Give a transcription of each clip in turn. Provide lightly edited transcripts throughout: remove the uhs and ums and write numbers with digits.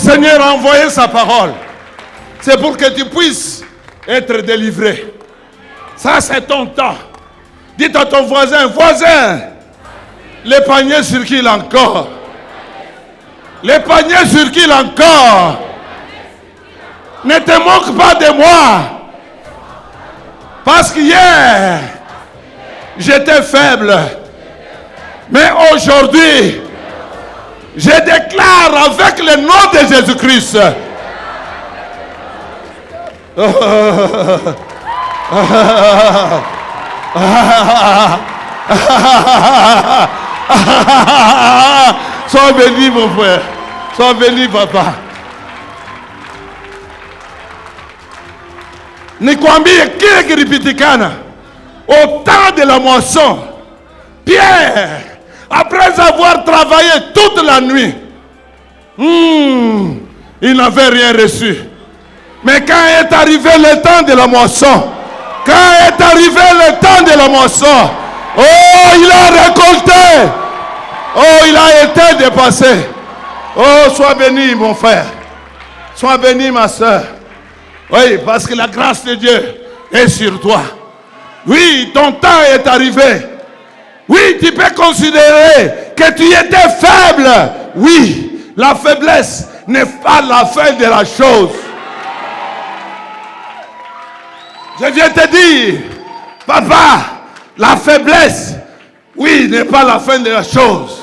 Seigneur a envoyé sa parole. C'est pour que tu puisses être délivré. Ça, c'est ton temps. Dites à ton voisin, voisin, les paniers circulent encore. Les paniers circulent encore. Ne te moque pas de moi. Parce qu'hier, j'étais faible. Mais aujourd'hui, je déclare avec le nom de Jésus-Christ. Sois béni, mon frère. Sois béni, papa. Nikwambie kile kilipitikana au temps de la moisson. Pierre, après avoir travaillé toute la nuit, il n'avait rien reçu. Mais quand est arrivé le temps de la moisson, oh, il a récolté. Oh, il a été dépassé. Oh, sois béni, mon frère. Sois béni, ma soeur. Oui, parce que la grâce de Dieu est sur toi. Oui, ton temps est arrivé. Oui, tu peux considérer que tu étais faible. Oui, la faiblesse n'est pas la fin de la chose. Je viens te dire, papa, la faiblesse, oui, n'est pas la fin de la chose.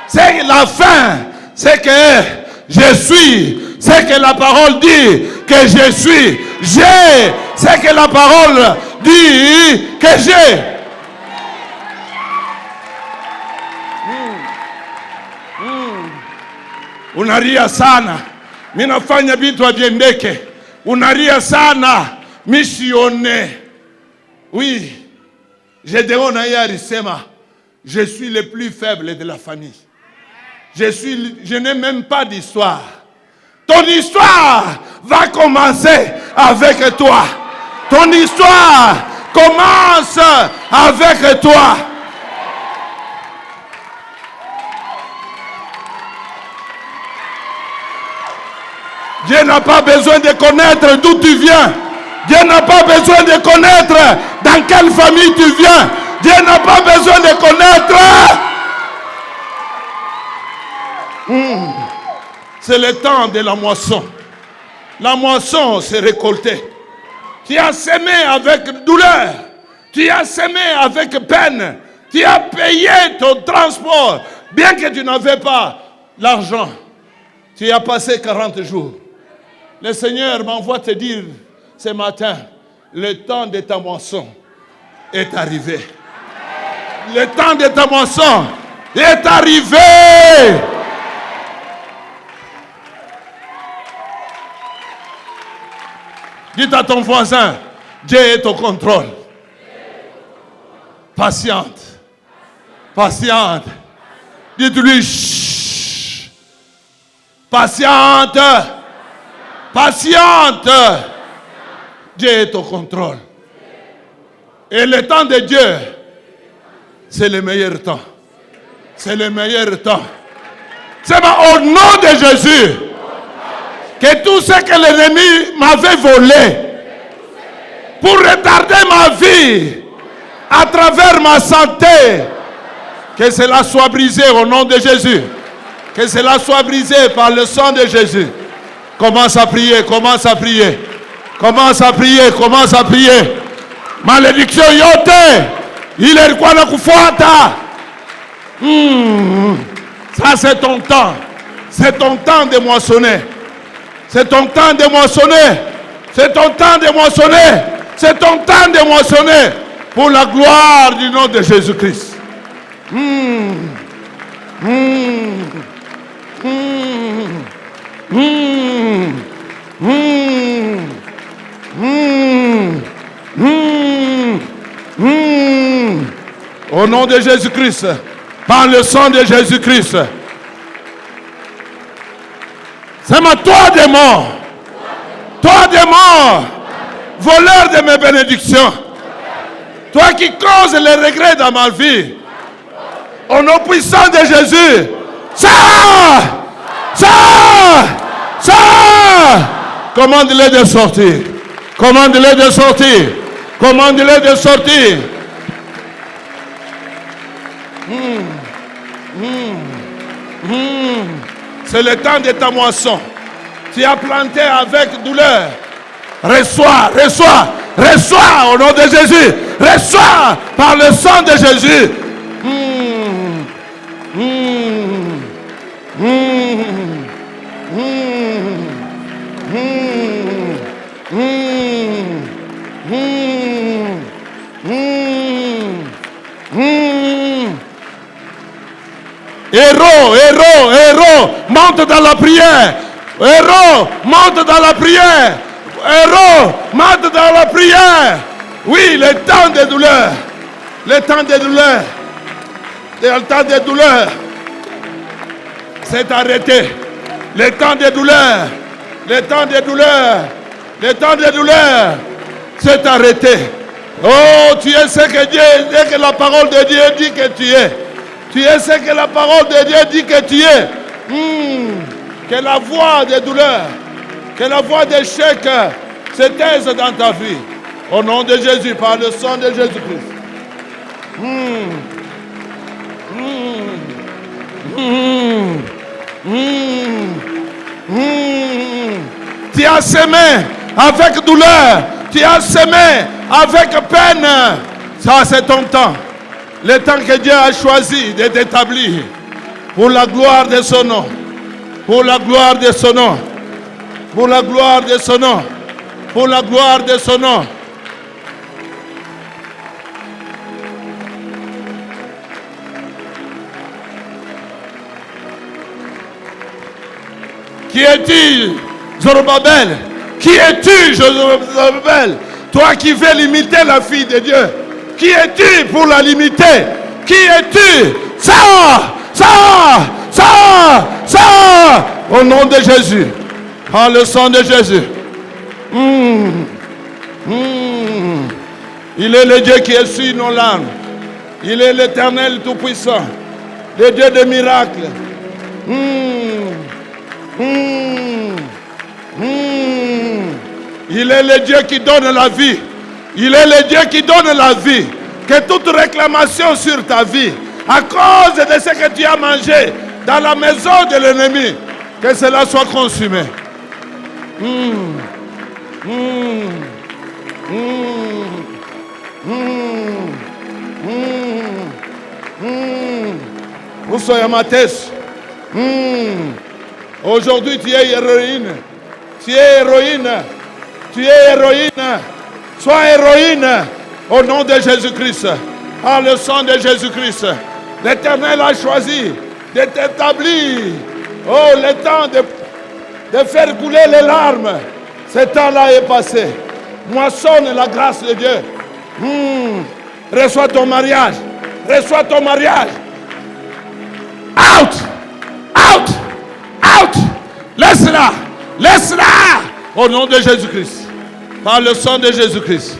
C'est la fin, c'est que je suis, c'est que la parole dit que je suis. J'ai, c'est que la parole dit que j'ai. Unaria sana, minafanya vitu aviendeke. Unaria sana. Missionné. Oui. Je suis le plus faible de la famille. Je n'ai même pas d'histoire. Ton histoire va commencer avec toi. Ton histoire commence avec toi. Dieu n'a pas besoin de connaître d'où tu viens. Dieu n'a pas besoin de connaître dans quelle famille tu viens. Dieu n'a pas besoin de connaître. C'est le temps de la moisson. La moisson, c'est récolter. Tu as semé avec douleur. Tu as semé avec peine. Tu as payé ton transport. Bien que tu n'avais pas l'argent. Tu as passé 40 jours. Le Seigneur m'envoie te dire ce matin, le temps de ta moisson est arrivé. Le temps de ta moisson est arrivé. Dites à ton voisin, Dieu est au contrôle. Patiente. Patiente. Dites-lui, chut. Patiente. Patiente. Dieu est au contrôle. Et le temps de Dieu, c'est le meilleur temps. C'est le meilleur temps. C'est au nom de Jésus que tout ce que l'ennemi m'avait volé pour retarder ma vie à travers ma santé, que cela soit brisé au nom de Jésus. Que cela soit brisé par le sang de Jésus. Commence à prier, commence à prier. Commence à prier, commence à prier. Malédiction yote. Il est quoi na kufuata. Ça c'est ton temps. C'est ton temps de moissonner. C'est ton temps de moissonner. C'est ton temps de moissonner. C'est ton temps de moissonner. Pour la gloire du nom de Jésus-Christ. Au nom de Jésus-Christ, par le sang de Jésus-Christ. C'est toi démon. Toi démon, voleur de mes bénédictions. Toi qui causes les regrets dans ma vie. Au nom puissant de Jésus. Ça! Commande-les de sortir. Commande-les de sortir. Commande-les de sortir. C'est le temps de ta moisson. Tu as planté avec douleur. Reçois, reçois, reçois au nom de Jésus. Reçois par le sang de Jésus. Héros, monte dans la prière. Héros, monte dans la prière. Héros, monte dans la prière. Oui, le temps de douleur. Le temps de douleur. Le temps de douleur. C'est arrêté. Le temps de douleur. Le temps de douleur. Le temps de douleur. C'est arrêté. Oh, tu es ce que Dieu, dès que la parole de Dieu dit que tu es. Tu es ce que la parole de Dieu dit que tu es. Que la voix de douleur, que la voix d'échec se taise dans ta vie. Au nom de Jésus, par le sang de Jésus-Christ. Tu as semé avec douleur. Tu as semé avec peine. Ça, c'est ton temps. Le temps que Dieu a choisi de t'établir pour la gloire de son nom. Pour la gloire de son nom. Pour la gloire de son nom. Pour la gloire de son nom. Qui es-tu, Zorobabel? Qui es-tu, Zorobabel? Toi qui veux limiter la fille de Dieu. Qui es-tu pour la limiter? Qui es-tu? Ça! Au nom de Jésus. Par le sang de Jésus. Il est le Dieu qui essuie nos larmes. Il est l'Éternel Tout-Puissant. Le Dieu des miracles. Il est le Dieu qui donne la vie. Il est le Dieu qui donne la vie. Que toute réclamation sur ta vie, à cause de ce que tu as mangé dans la maison de l'ennemi, que cela soit consumé. Où soyez ma tête? Aujourd'hui, tu es héroïne. Tu es héroïne. Tu es héroïne. Sois héroïne au nom de Jésus-Christ. Par le sang de Jésus-Christ. L'Éternel a choisi de t'établir. Oh, le temps de faire couler les larmes. Ce temps-là est passé. Moissonne la grâce de Dieu. Reçois ton mariage. Reçois ton mariage. Out! Out! Out! Laisse-la! Laisse-la! Au nom de Jésus-Christ. Par le sang de Jésus-Christ.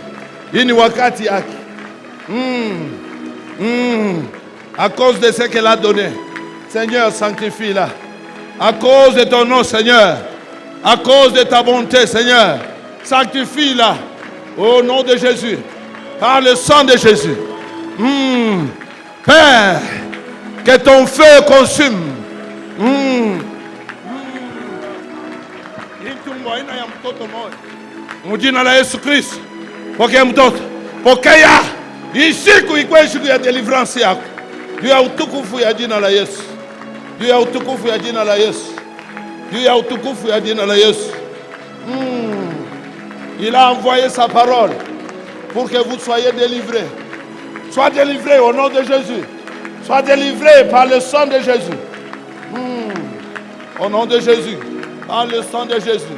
Ini wakati yake. À cause de ce qu'elle a donné. Seigneur, sanctifie-la. À cause de ton nom, Seigneur. À cause de ta bonté, Seigneur. Sanctifie-la. Au nom de Jésus. Par le sang de Jésus. Père, que ton feu consume. Mujina la Yesu Kristo. Pokea mtoto. Pokea. Hii siku ikuwe siku ya deliverance yako. Juu ya utukufu ya jina la Yesu. Juu ya utukufu ya jina la Yesu. Juu ya utukufu ya jina la Yesu. Il a envoyé sa parole pour que vous soyez délivrés. Sois délivré au nom de Jésus. Sois délivré par le sang de Jésus. Au nom de Jésus. Par le sang de Jésus.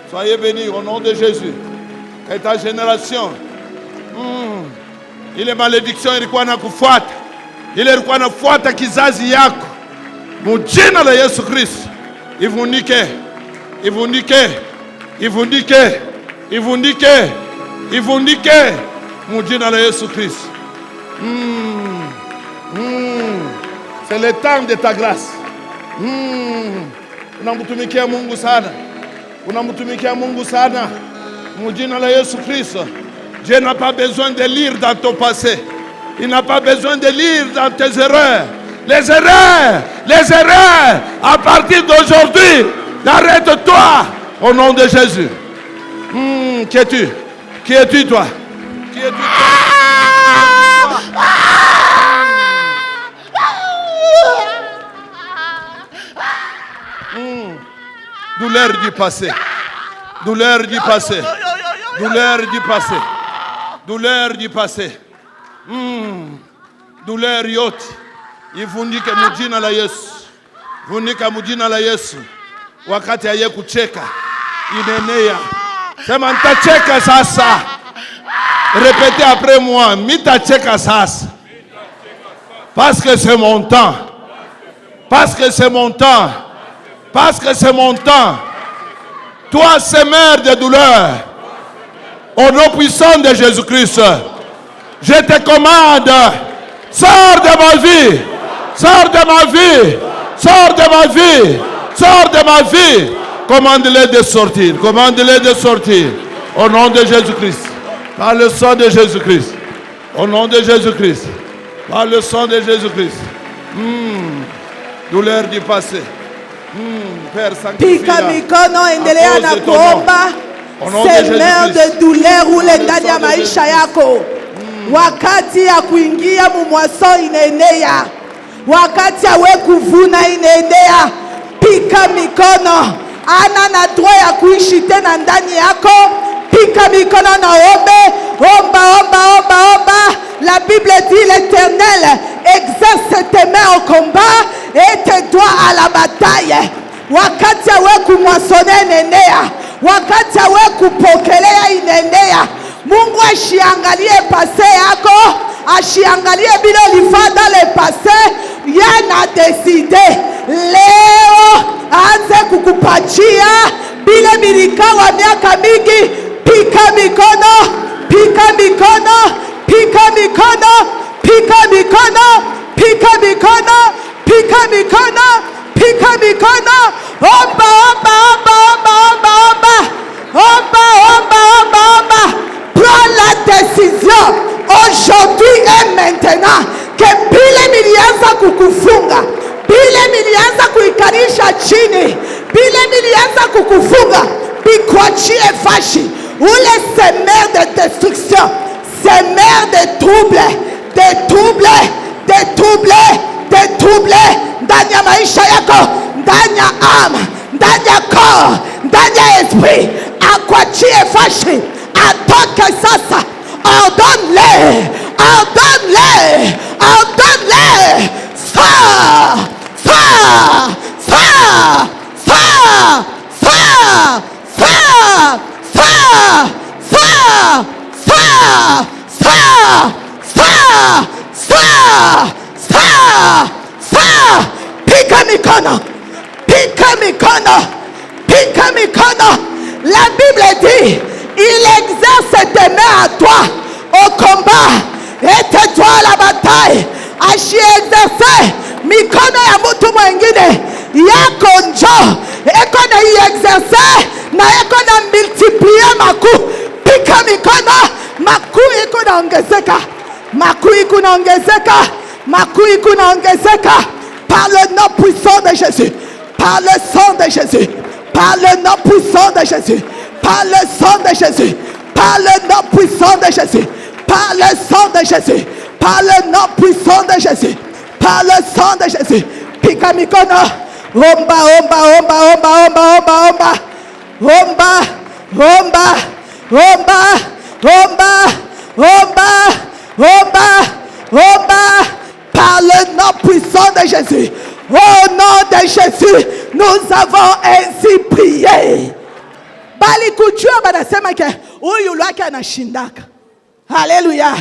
Soyez bénis au nom de Jésus. Et ta génération. Ile malédiction ilikuwa na kufuata. Ile ilikuwa nafuata kizazi yako. Mujina la Yesu Kristo. Ivunike. Ivunike. Ivunike. Ivunike. Ivunike. Mujina la Yesu Kristo. C'est le temps de ta grâce. Unamtumikia Mungu sana. Unamtumikia Mungu sana. Mujina la Yesu Kristo. Dieu n'a pas besoin de lire dans ton passé. Il n'a pas besoin de lire dans tes erreurs. Les erreurs, à partir d'aujourd'hui, arrête-toi au nom de Jésus. Qui es-tu? Qui es-tu toi? Qui es-tu toi? Douleur du passé. Douleur du passé. Douleur du passé. Douleur du passé. Douleur yote. Ivunike mujina la Yesu. Vunika mujina la Yesu. Wakati aye kucheka. Inenea. Sema nitacheka sasa. Répétez après moi. Mitacheka sasa. Parce que c'est mon temps. Parce que c'est mon temps. Parce que c'est mon temps. Toi, semeur de douleur, au nom puissant de Jésus-Christ, je te commande, sors de ma vie, sors de ma vie, sors de ma vie, sors de ma vie. Commande-les de sortir, commande-les de sortir. Au nom de Jésus-Christ, par le sang de Jésus-Christ, au nom de Jésus-Christ, par le sang de Jésus-Christ. Douleur du passé. Pika mikono, endelea na kuomba. Semeur de douleur ule ndani ya maisha yako, wakati ya kuingia mumwaso inaenea, wakati ya we kuvuna inaenea. Pika mikono, ana na droit ya kuishi tena ndani yako. Pika mikono na ombe. Omba, omba, omba, omba. La Bible dit l'Éternel exerce tes mains au combat et tes doigts à la bataille. Wakati ya we kumwasone inenea, wakati ya we kupokelea inenea. Mungu ashiangalie pase yako, ashiangalie bila ulifanya dans le passé. Yana deside leo anze kukupatia bila milika wa miaka mingi. Pika mikono, pika mikono, pika mikono, pika mikono, pika mikono, pika mikono, pika mikono. Omba, omba, omba, omba, omba, omba. Omba, omba, omba, omba. Prends la décision aujourd'hui et maintenant que bile milianza kukufunga, bile milianza kuikarisha chini, bile milianza kukufunga, bikuachie fashi. Ule semeur de destruction, semeur de trouble, de trouble, de trouble, de trouble ndani ya maisha yako, ndani ya âme, ndani ya corps, ndani ya esprit, akuachie fashi, atoke sasa. Ordonne-le, ordonne-le, ordonne-le. Sors, sors, sors, sors, sors, sors, sors, sors, sors, sors, sors, sors, sors, sors. Pika mikono, pika mikono, pika mikono. La Bible dit, il exerce tes mains à toi au combat et tes doigts à la bataille. Ashi exerce mikono ya mtu mwingine yako njo eko na exerce na eko na multiplier maku. Pika mikono, maku iko naongezeka, maku iko naongezeka, maku iko naongezeka. Par le nom puissant de Jésus, par le sang de Jésus, par le nom puissant de Jésus, par le sang de Jésus, par le nom puissant de Jésus, par le sang de Jésus, par le nom puissant de Jésus, par le sang de Jésus. Pika mikono, omba, omba, omba, omba, omba, omba, omba, omba, omba, omba, omba, omba, omba, omba, par le nom puissant de Jésus. Au nom de Jésus, nous avons ainsi prié. Bali kujua banasema ke huyu lwake anashindaka. Haleluya.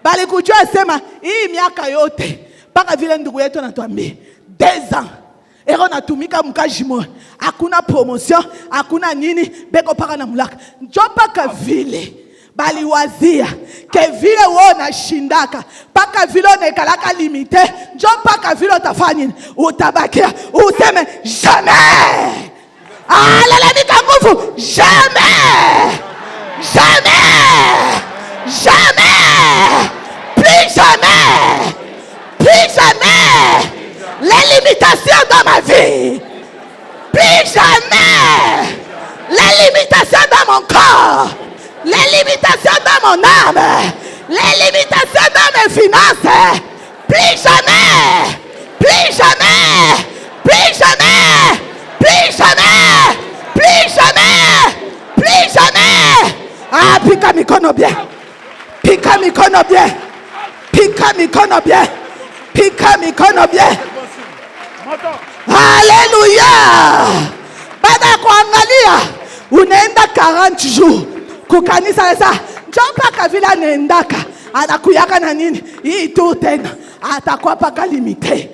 Bali kujua sema hii miaka yote mpaka vile ndugu yetu anatuambia 2 ans ero natumika mkaji moja, hakuna promotion, hakuna nini, beko paka na mulaka. Njo paka vile baliwazia ke vile wona shindaka paka vile nekalaka limite njo paka vile utafanya utabakia useme jamais. Lalamika nguvu, jamais, jamais, jamais, plus jamais, plus jamais les limitations dans ma vie, plus jamais les limitations dans mon corps, les limitations dans mon âme, les limitations dans mes finances, plus jamais, plus jamais, plus jamais, plus jamais, plus jamais, plus jamais. Ah, pika mikono bien, pika mikono bien, pika mikono bien, pika mikono bien. Alléluia. Baada kuangalia unaenda 40 jours kukanisa sasa, njomba kavila naendaka anakuyaka na nini hii tu tena atakuwa paka limite.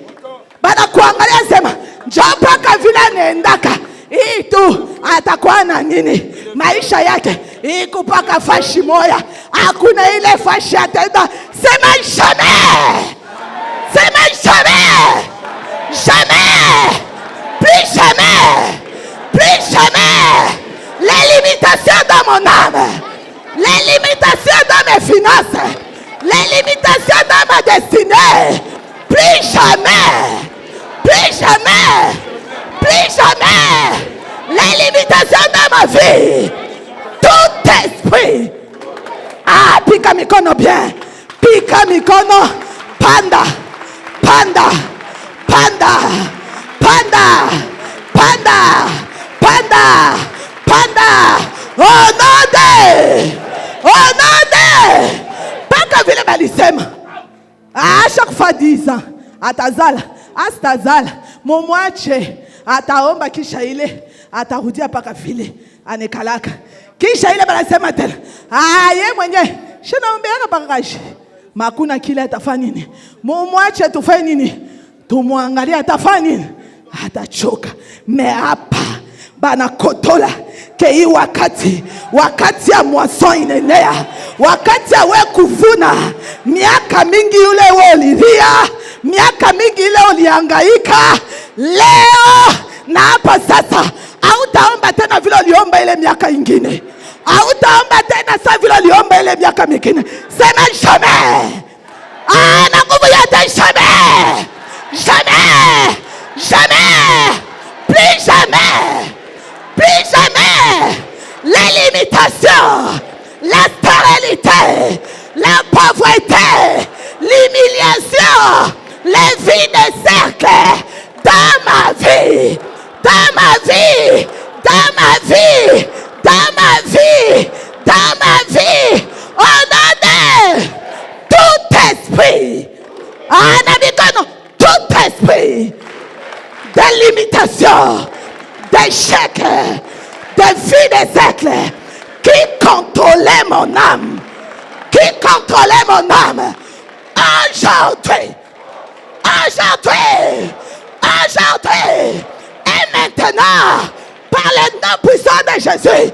Baada kuangalia sema njomba kavila naendaka hii tu atakuwa na nini maisha yake iko paka fashi moya, hakuna ile fashi atenda. Sema jamais, sema jamais, jamais, plus jamais, plus jamais les limitations dans mon âme, les limitations dans mes finances, les limitations dans ma destinée, plus jamais, plus jamais, plus jamais les limitations dans ma vie. Tout esprit, ah, pika mikono bien, pika mikono, panda, panda, panda, panda, panda, panda, panda, au nom de, paka vile balisema, à chaque fois 10 ans, atazala, astazala, momwache, ataomba kisha ile, atarudia paka vile, anekalaka. Kisha ile banasema tena, ye mwenye, shinaombeaka pakashi. Makuna kile atafanya nini? Mumwache tufanye nini? Tumwangalia atafanya nini? Atachoka. Me hapa bana kotola ke hii wakati ya mwason inenea, wakati ya we kuvuna, miaka mingi yule we ulilia, miaka mingi ile ulihangaika, leo na hapa sasa hautaomba tena vile uliomba ile miaka ingine, hautaomba tena sasa vile uliomba ile miaka mingine. Sema jamais, na nguvu ya jamais, jamais, jamais, plus jamais, plus jamais les limitations, la stérilité, la pauvreté, l'humiliation, les vies de cercle dans ma vie, dans ma vie, dans ma vie, dans ma vie, dans ma vie, au nom de tout esprit, tout esprit de limitation, d'échec, de vie des siècles, qui contrôlait mon âme, aujourd'hui, et maintenant, par le nom puissant de Jésus,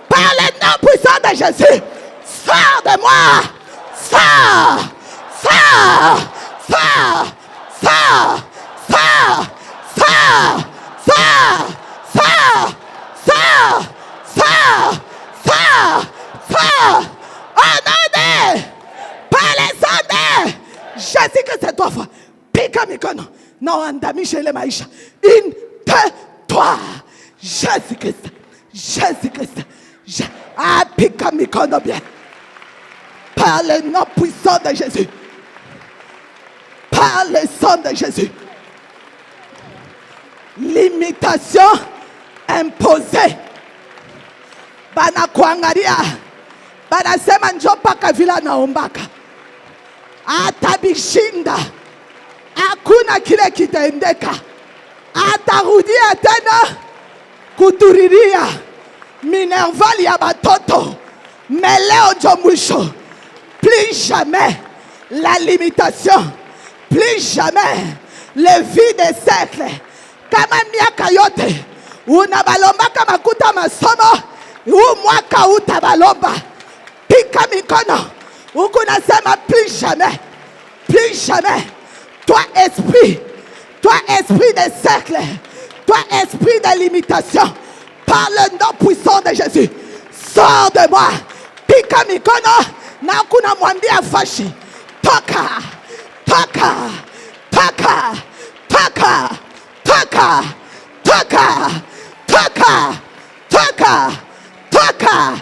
par le nom puissant de Jésus, sors de moi, sors, sors, sors, sors, sors, sors, sors, sors, sors, sors, sors, sors, au nom de, par les sang de Jésus que c'est toi, pika mikono, non andamisha ile maisha, une, deux, trois, Jésus-Christ, Jésus-Christ, pika mikono bien, par le nom puissant de Jésus, par le sang de Jésus, limitation imposée, bana kuangalia, bana sema njoo paka vila naombaka, atabishinda, hakuna kile kitaendeka, atarudia tena kuturiria minervali ya batoto, meleo njo mwisho. Plus jamais la limitation, plus jamais le vie des siècles. Kama miaka yote unabalombaka makuta masomo, huu mwaka utabalomba. pika mikono. Huku nasema plus jamais. Plus jamais. Toi esprit de cercle, toi esprit de limitation, par le nom puissant de Jésus, sors de moi. Pika mikono na kuna mwambia fashi. Toka, toka, toka, toka, toka, toka, toka, toka, toka.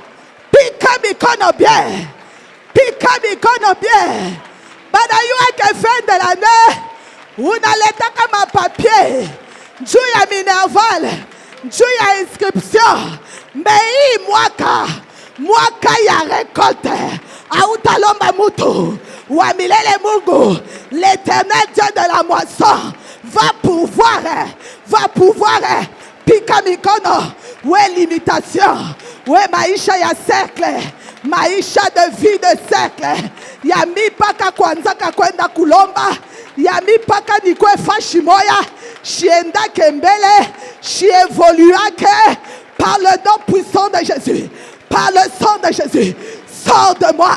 Pika mikono bien. Pika mikono bien. Badayua fin de l'année. Unaleta kama papier juu ya minerval, juu ya inscription. Mais mwaka ya récolte, autalomba mutu wa milele Mungu, l'Éternel Dieu de la moisson va pouvoir pika mikono. We limitation, we maisha ya cercle, maisha de vie de cercle. Ya mi paka kwanzaka kwenda kulomba, ya mi paka nikwe fashi moya, shienda kembele, shi évoluake par le nom puissant de Jésus, par le sang de Jésus. Sors de moi,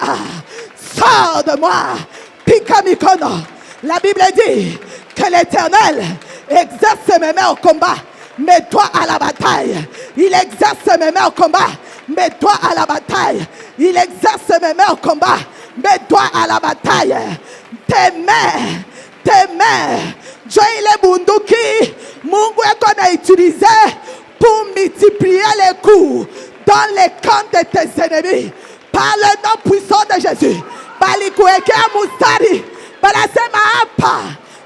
sors de moi. Pika mikono. La Bible dit que l'Éternel exerce ses mains au combat. Mets-toi à la bataille. Il exerce ses mains au combat. Mets-toi à la bataille. Il exerce ses mains au combat. Mets-toi à la bataille. Tes mains. Dieu il est bunduki. Mungu est a utilisé pour multiplier les coups dans les camps de tes ennemis. Par le nom puissant de Jésus. Balikueke mustari. Balasema hapa.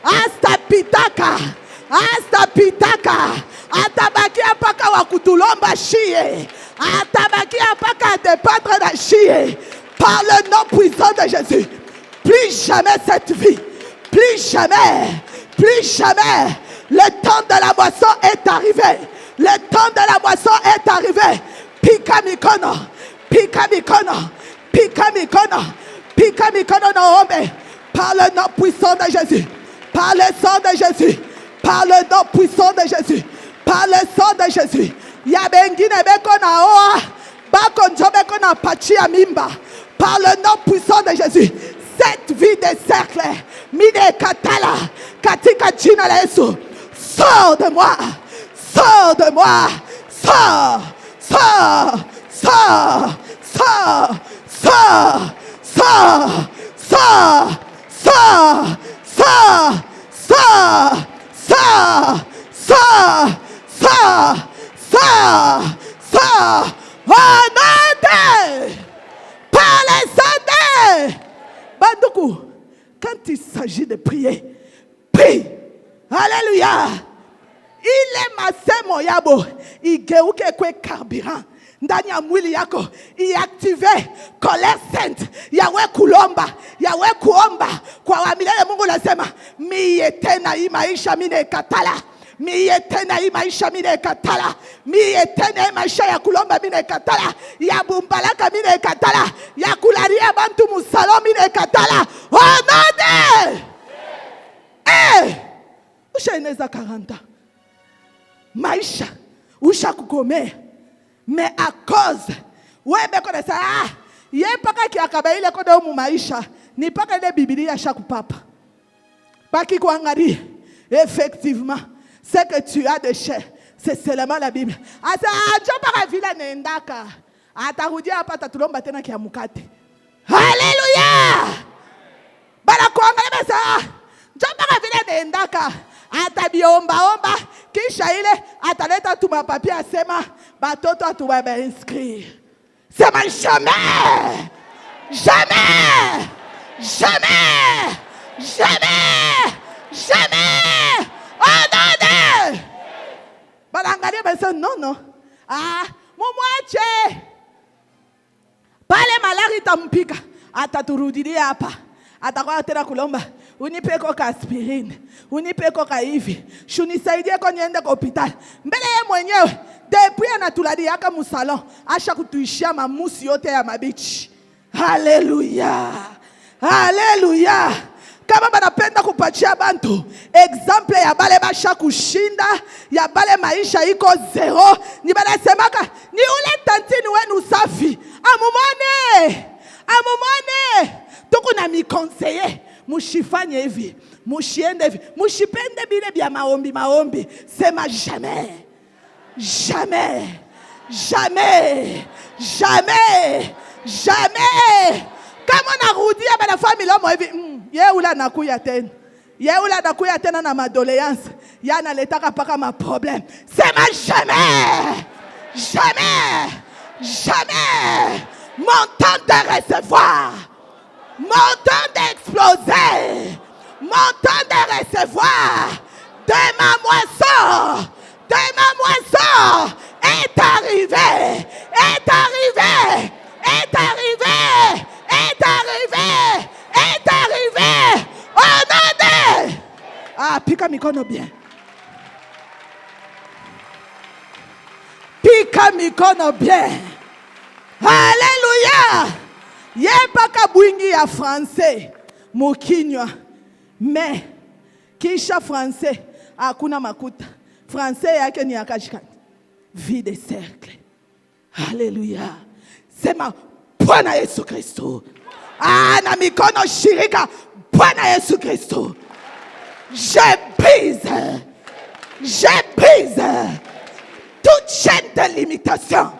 Asta pitaka. Atabakia paka wakutulomba shie. Atabakia paka dépendre da shie. Par le nom puissant de Jésus. Plus jamais cette vie. Plus jamais. Le temps de la moisson est arrivé. Le temps de la moisson est arrivé. Pika mikono. No hombre. Par le nom puissant de Jésus. Par le sang de Jésus. Par le nom puissant de Jésus. Par le sang de Jésus. Yabengine beko na oa. Bako njobeko na pachia mimba. Par le nom puissant de Jésus. Cette vie de cercle. Mine katala. Katika jina la Yesu. Sors de moi. Sors de moi. Sors. Sors. Sors. Sors. Sors. Sors. Sors. Sors. Sors. Sors. Sors. Sors. Sors. Sors. Sors. Oh non! Par les années. Bandoukou, quand il s'agit de prier, prie. Alléluia. Il est massé moyabo. Il geuke kwe carburant. Ndani ya mwili yako iactive colère sainte. Yawe kulomba, yawe kuomba. Kwa wamilele Mungu nasema miye tena hii maisha mine katala. Miye tena hii maisha mine katala. Miye tena hii maisha ya kulomba mine katala. Ya bumbalaka mine katala. Ya kularia bantu musalo mine katala. Oh non! Usha ineza 40 ans. Maisha usha kugomea. Mais à cause webe kone sa ye paka ki akabaile kode umu maisha ni paka ile Biblia chaque papa paki kuangalia effectivement ce que tu as de chair c'est seulement la Bible. Asa ajo paka vile nendaka atarudia hapa tatulomba tena kia mukate. Hallelujah. Bala kuangalia besa ajo paka vile nendaka atabiomba kisha ile ataleta tuma papier asema batoto atuwa inscrire. Sema jamais. Jamais. Jamais. Jamais. Jamais. Oh non. Balangalia besa non. Mumwache. Pale malari tampika ataturudilia hapa. Atakuwa tena kulomba. Unipe koka aspirin. Unipe koka hivi. Shunisaidie kwa niende kwa hospitali. Mbele ye mwenyewe. Depuis anatuladi yaka musalon. Asha kutuishia mamusi yote ya mabichi. Hallelujah. Hallelujah. Kama banapenda kupachia bantu. Exemple ya bale basha kushinda. Ya bale maisha iko zero. Ni bale semaka. Ni ule tantini wenu safi. Amumone. Amumone, tukuna mi conseiller, mushifanye hivi, mushiende hivi, mushipende bile bya maombi. Sema jamais. Jamais. Jamais. Jamais. Jamais. Kama narudia bana famille lomo hivi, yeula nakuya tena. Yeula nakuya tena na madoléance. Yana letaka paka ma problème. Sema jamais. Jamais. Jamais. Mon temps de recevoir. Mon temps d'exploser. Mon temps de recevoir. De ma moisson. De ma moisson. Est arrivé. Est arrivé. Est arrivé. Est arrivé. Est arrivé. Oh non. Ah, pika mikono bien. Pika mikono bien. Alléluia. Yepaka bwingi ya français mukinywa. Mais kisha français hakuna makuta. Français yake ni akashikani. Vie de cercle. Alléluia. Sema Bwana Yesu Kristo. Na mikono shirika Bwana Yesu Kristo. Je brise toute chaîne de limitation.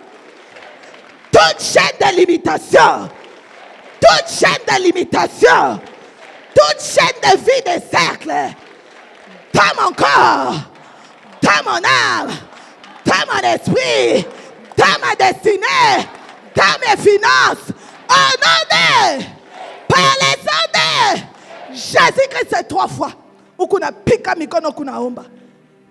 Toute chaîne de limitation. Toute chaîne de limitation. Toute chaîne de vie de cercle. Dans mon corps. Dans mon âme. Dans mon esprit. Dans ma destinée. Dans mes finances. Au nom de. Par les ondes. Jésus-Christ c'est 3 fois. Ukuna pika mikono kuna omba.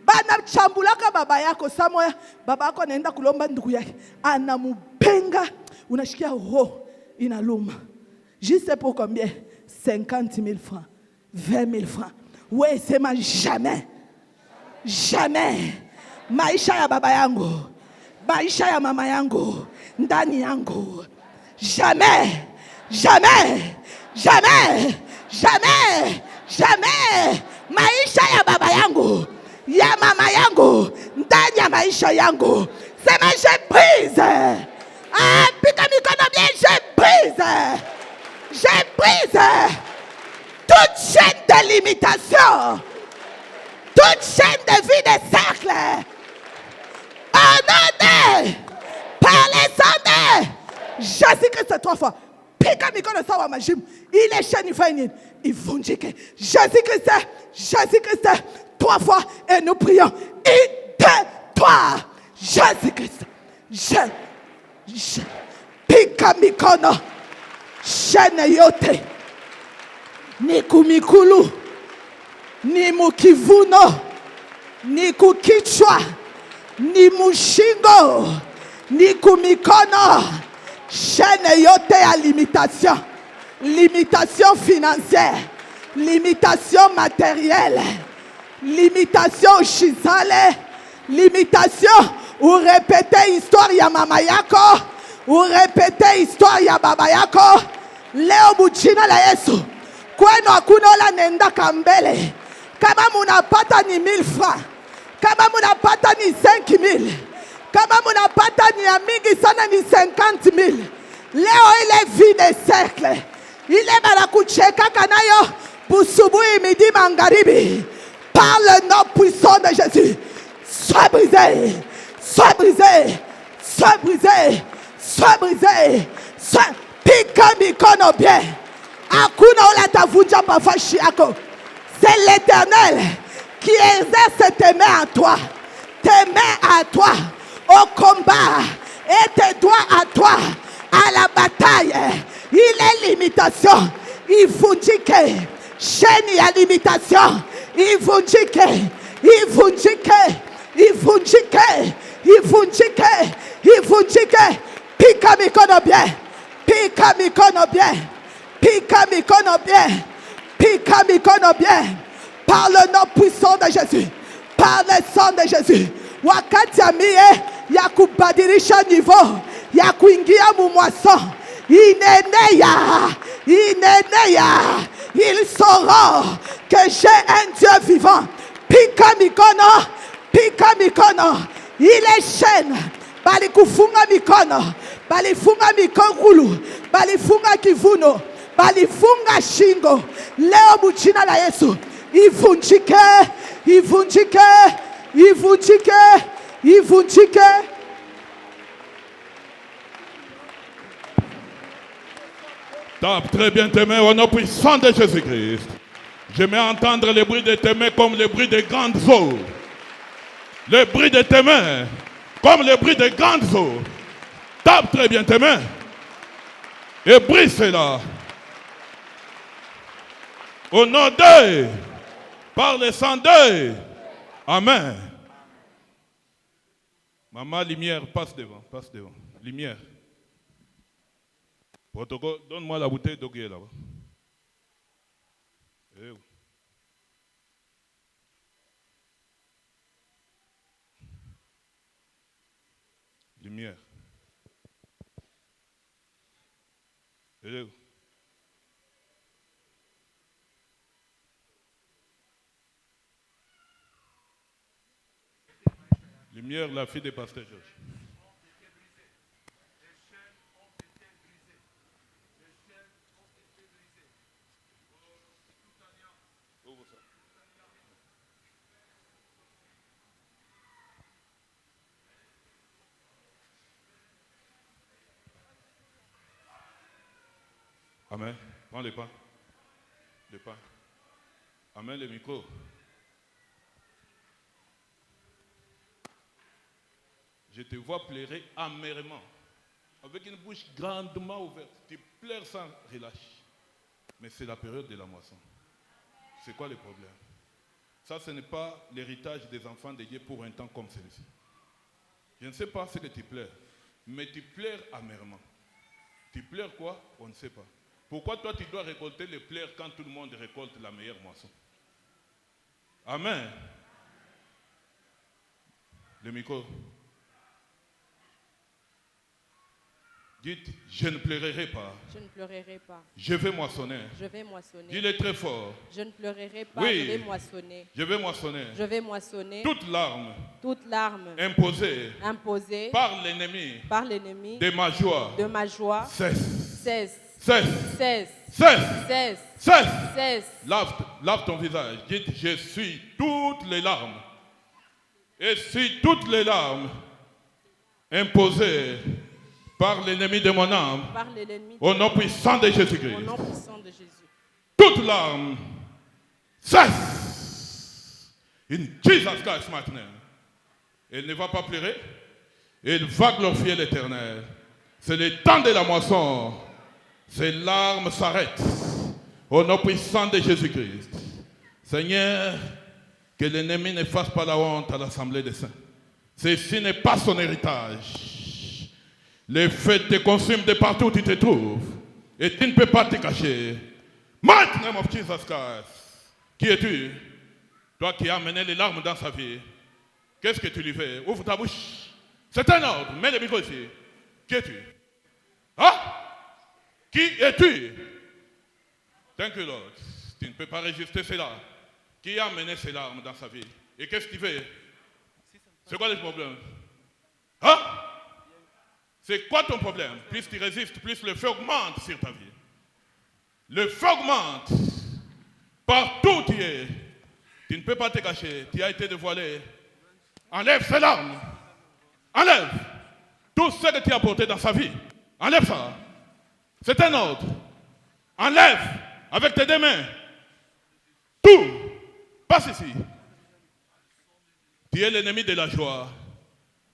Bana chambulaka baba yako samoya. Baba yako anaenda kulomba ndugu yake. Anamupenga. Unashikia inaluma. Juste pour combien? 50 000 francs. 20 000 francs. Ouais, c'est ma jamais. Jamais. Maisha ya baba yangu. Maisha ya mama yangu. Ndani yangu. Jamais. Jamais. Jamais. Jamais. Jamais. Maisha ya baba yangu. Ya mama yangu. Ndani ya maisha yangu. Sema je brise. Pika mikono bien, je brise. Je brise toute chaîne de limitation. Toute chaîne de vie de cercle. En nom par les ondes. Jésus-Christ 3 fois. Pika mikono sawa majim. Il est chaîne il fait une. Il vundike. Jésus-Christ 3 fois. Et nous prions. Toi. Jésus-Christ. Pika mikono. Chaîne yote. Ni kumikulu. Ni mukivuno. Ni kukichwa. Ni mushingo. Ni kumikono. Chaîne yote ya limitation. Limitation financière. Limitation matérielle. Limitation shizale. Limitation ou répéter histoire ya mama yako. Ou répéter histoire ya baba yako. Leo mujina la Yesu. Kwenu hakuna ola nenda kambele. Kama munapata ni 1000 francs. Kama munapata ni 5000. Kama munapata ni ya mingi sana ni 50,000. Leo ile vie de cercle. Ile barakucheka kanayo. Busubuhi midi mangaribi. Par le nom puissant de Jésus. Sois brisé. Sois brisé. Sois brisé. Sois brisé. Sois pika mikono bien. Hakuna ola tavunja mafashi yako. C'est l'Éternel qui exerce tes mains à toi. Tes mains à toi. Au combat. Et tes doigts à toi. À la bataille. Il est limitation. Il vous dit que chaîne il y a limitation. Il vous dit que. Il vous dit que. Il vous dit que. Il vous dit que. Il vous dit que. Pika mikono bien. Pika mikono bien. Pika mikono bien. Pika mikono bien. Par le nom puissant de Jésus. Par le sang de Jésus. Wakati ya mie ya kubadilisha niveau. Ya kuingia mumwason. Ineneya. Ils sauront que j'ai un Dieu vivant. Pika mikono. Il est chaîne. Bali kufunga mikono. Bali funga mikongulu. balifunga kivuno, balifunga shingo. Leo mjina la Yesu ivunjike, ivunjike, ivunjike, ivunjike. Tape très bien tes mains au nom puissant de Jésus-Christ. Je vais entendre le bruit de tes mains comme le bruit des grandes eaux. Le bruit de tes mains comme le bruit des grandes eaux. Tape très bien tes mains et brise cela. Au nom d'eux, par le sang d'eux. Amen. Maman, lumière, passe devant, passe devant. Lumière. Protocole, donne-moi la bouteille d'eau qui est là-bas. Lumière. Lumière, la fille de pasteur Georges. Amen. Prends le pain. Le pain. Amen, le micro. Je te vois pleurer amèrement, avec une bouche grandement ouverte. Tu pleures sans relâche. Mais c'est la période de la moisson. C'est quoi le problème? Ça, ce n'est pas l'héritage des enfants de Dieu pour un temps comme celui-ci. Je ne sais pas ce que tu pleures, mais tu pleures amèrement. Tu pleures quoi? On ne sait pas. Pourquoi toi tu dois récolter les pleurs quand tout le monde récolte la meilleure moisson? Amen. Le micro. Dites, je ne pleurerai pas. Je ne pleurerai pas. Je vais moissonner. Je vais moissonner. Dis-le très fort. Je ne pleurerai pas. Oui. Je vais moissonner. Je vais moissonner. Je vais moissonner. Toute larme. Toute larme. Imposée. Imposée. Par l'ennemi. Par l'ennemi. De ma joie. De ma joie. Cesse. Cesse. Cesse. Cesse. Cesse. Cesse. Cesse. Cesse. Lave ton visage. Dites, je suis toutes les larmes. Et suis toutes les larmes imposées par l'ennemi de mon âme. Par l'ennemi. Au nom puissant de Jésus-Christ. Au nom puissant de Jésus. Toute larme cesse. In Jesus Christ maintenant. Elle ne va pas pleurer. Elle va glorifier l'Éternel. C'est le temps de la moisson. Ces larmes s'arrêtent. Au nom puissant de Jésus-Christ. Seigneur, que l'ennemi ne fasse pas la honte à l'assemblée des saints. Ceci n'est pas son héritage. Les feux te consument de partout où tu te trouves. Et tu ne peux pas te cacher. Mighty name of Jesus Christ. Qui es-tu? Toi qui as amené les larmes dans sa vie. Qu'est-ce que tu lui fais? Ouvre ta bouche. C'est un ordre. Mets le micro ici. Qui es-tu? Hein? Qui es-tu? Thank you, Lord. Tu ne peux pas résister cela. Qui a amené ces larmes dans sa vie? Et qu'est-ce qu'il fait? C'est quoi le problème? Hein? C'est quoi ton problème? Plus tu résistes, plus le feu augmente sur ta vie. Le feu augmente. Partout où tu es. Tu ne peux pas te cacher. Tu as été dévoilé. Enlève ces larmes. Enlève tout ce que tu as porté dans sa vie. Enlève ça. C'est un ordre. Enlève avec tes deux mains. Tout. Passe ici. Tu es l'ennemi de la joie.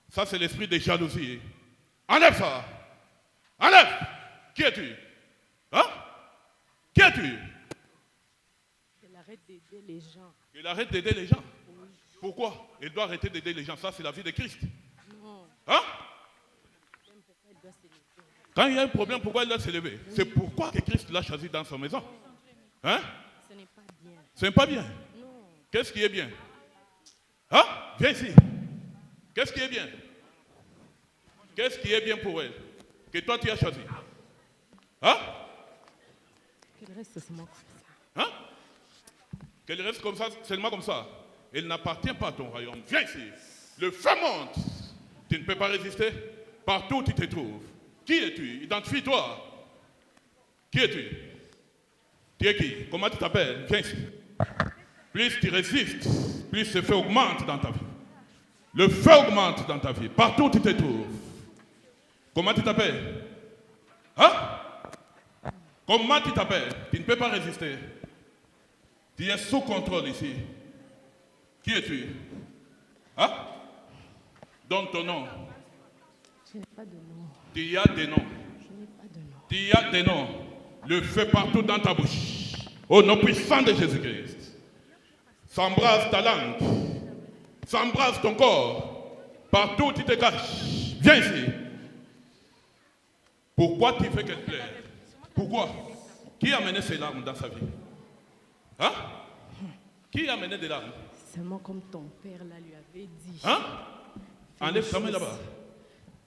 Ça, c'est l'esprit de jalousie. Enlève ça. Enlève. Qui es-tu? Hein? Qui es-tu? Qu'il arrête d'aider les gens. Il arrête d'aider les gens. Pourquoi? Il doit arrêter d'aider les gens. Ça, c'est la vie de Christ. Non. Hein? Il doit se lever. Quand il y a un problème, pourquoi il doit se lever? C'est pourquoi que Christ l'a choisi dans sa maison. Hein? Ce n'est pas bien. Ce n'est pas bien. Non. Qu'est-ce qui est bien? Hein? Viens ici. Qu'est-ce qui est bien? Qu'est-ce qui est bien pour elle? Que toi tu as choisi? Hein? Qu'il reste seulement comme ça. Hein? Qu'elle reste comme ça, seulement comme ça. Elle n'appartient pas à ton royaume. Viens ici. Le feu monte. Tu ne peux pas résister. Partout où tu te trouves. Qui es-tu? Identifie-toi. Qui es-tu? Tu es qui? Comment tu t'appelles? Viens ici. Plus tu résistes, plus ce feu augmente dans ta vie. Le feu augmente dans ta vie, partout où tu te trouves. Comment tu t'appelles? Hein? Comment tu t'appelles? Tu ne peux pas résister. Tu es sous contrôle ici. Qui es-tu? Hein? Donne ton nom. Je n'ai pas de nom. Tu as des noms. Je n'ai pas de nom. Tu as des noms. Le feu partout dans ta bouche. Au nom puissant de Jésus-Christ. S'embrasse ta langue. S'embrasse ton corps. Partout où tu te caches. Viens ici. Pourquoi tu fais qu'elle plaire? Pourquoi? Qui a amené ces larmes dans sa vie? Hein? Qui a amené des larmes? Seulement comme ton père là lui avait dit. Hein? Enlève ta main là-bas.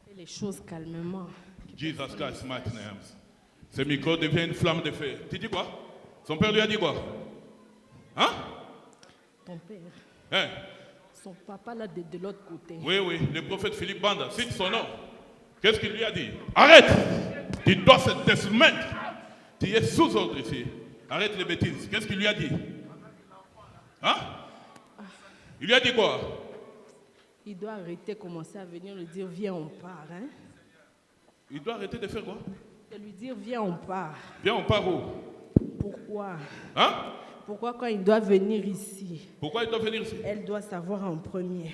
Fais les choses calmement. Jesus Christ, mighty name. Ce micro devient une flamme de feu. Tu dis quoi? Son père lui a dit quoi? Hein? Ton père, Hein? son papa là de l'autre côté. Oui, oui, le prophète Philippe Banda, cite son nom. Qu'est-ce qu'il lui a dit? Arrête! Tu dois te soumettre. Tu es sous ordre ici. Arrête les bêtises. Qu'est-ce qu'il lui a dit? Hein? Il lui a dit quoi? Il doit arrêter, commencer à venir lui dire viens on part. Hein? Il doit arrêter de faire quoi? De lui dire viens on part. Viens, on part où? Pourquoi? Hein? Pourquoi quand il doit venir ici, Pourquoi il doit venir ici? elle doit savoir en premier.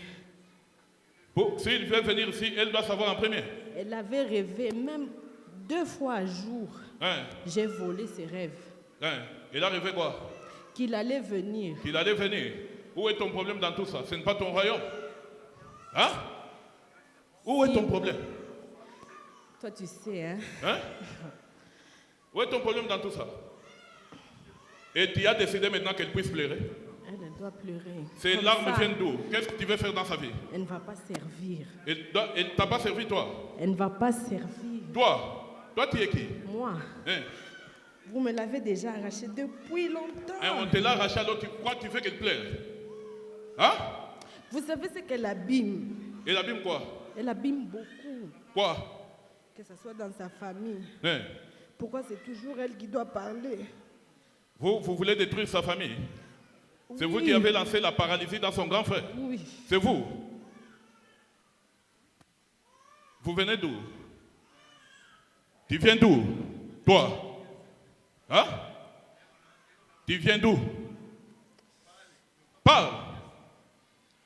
S'il veut venir ici, elle doit savoir en premier. Elle avait rêvé même 2 fois à jour. Hein? J'ai volé ses rêves. Hein? Il a rêvé quoi? Qu'il allait venir. Qu'il allait venir. Où est ton problème dans tout ça? Ce n'est pas ton royaume. Hein? Où est ton problème? Toi tu sais, hein? Hein? Où est ton problème dans tout ça? Et tu as décidé maintenant qu'elle puisse pleurer. Elle doit pleurer. Ces Comme larmes ça, viennent d'où? Qu'est-ce que tu veux faire dans sa vie? elle ne va pas servir. Elle ne t'a pas servi toi? Elle ne va pas servir. Toi tu es qui? Moi, Hein? vous me l'avez déjà arraché depuis longtemps. Hein, on te l'a arraché alors tu crois que tu fais qu'elle pleure? Hein? Vous savez ce qu'elle abîme? Elle abîme quoi? Elle abîme beaucoup. Quoi? Que ce soit dans sa famille. Hein? Pourquoi c'est toujours elle qui doit parler? Vous voulez détruire sa famille? C'est vous Oui. qui avez lancé la paralysie dans son grand frère? Oui. C'est vous? Vous venez d'où? Tu viens d'où? Toi? Hein? Tu viens d'où? Parle.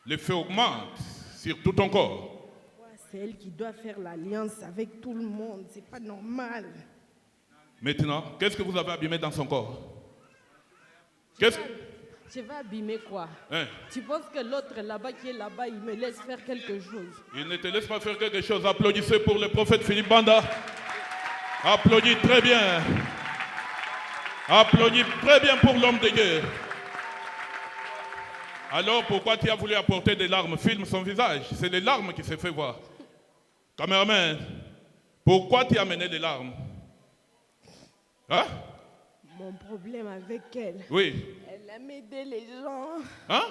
Le feu augmente sur tout ton corps. C'est elle qui doit faire l'alliance avec tout le monde. C'est pas normal. Maintenant, qu'est-ce que vous avez abîmé dans son corps? Qu'est-ce que... Je vais abîmer quoi? Hein? Tu penses que l'autre là-bas qui est là-bas, il me laisse faire quelque chose? Il ne te laisse pas faire quelque chose. Applaudissez pour le prophète Philippe Banda. Applaudis très bien. Applaudis très bien pour l'homme de Dieu. Alors pourquoi tu as voulu apporter des larmes? Filme son visage. C'est les larmes qui se fait voir. Caméraman, pourquoi tu as amené des larmes? Hein? Mon problème avec elle, Oui. elle aime aider les gens. Hein?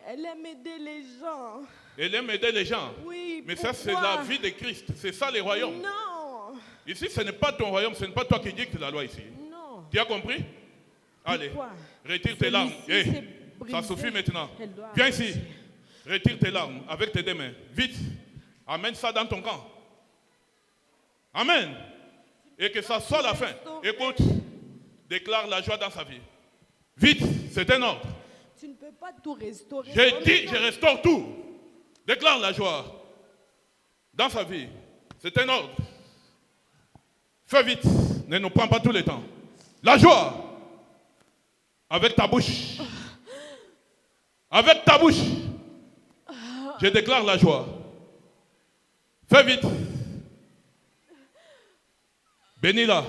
Elle aime aider les gens. Elle aime aider les gens. Oui, Mais ça, c'est pourquoi? la vie de Christ. C'est ça les royaumes. Non. Ici, ce n'est pas ton royaume. Ce n'est pas toi qui dicte la loi ici. Non. Tu as compris? Allez, Pourquoi? retire tes larmes. Celui-ci Eh, s'est brisé. ça suffit maintenant. Elle doit Viens arrêter. ici. Retire tes larmes avec tes deux mains. Vite. Amène ça dans ton camp. Amen. Et que ça soit la fin. Écoute, déclare la joie dans sa vie. Vite, c'est un ordre. Tu ne peux pas tout restaurer. J'ai comme dit, ça. je restaure tout. Déclare la joie dans sa vie. C'est un ordre. Fais vite. Ne nous prends pas tout le temps. La joie. Avec ta bouche. Avec ta bouche. Je déclare la joie. Fais vite. Bénis-la.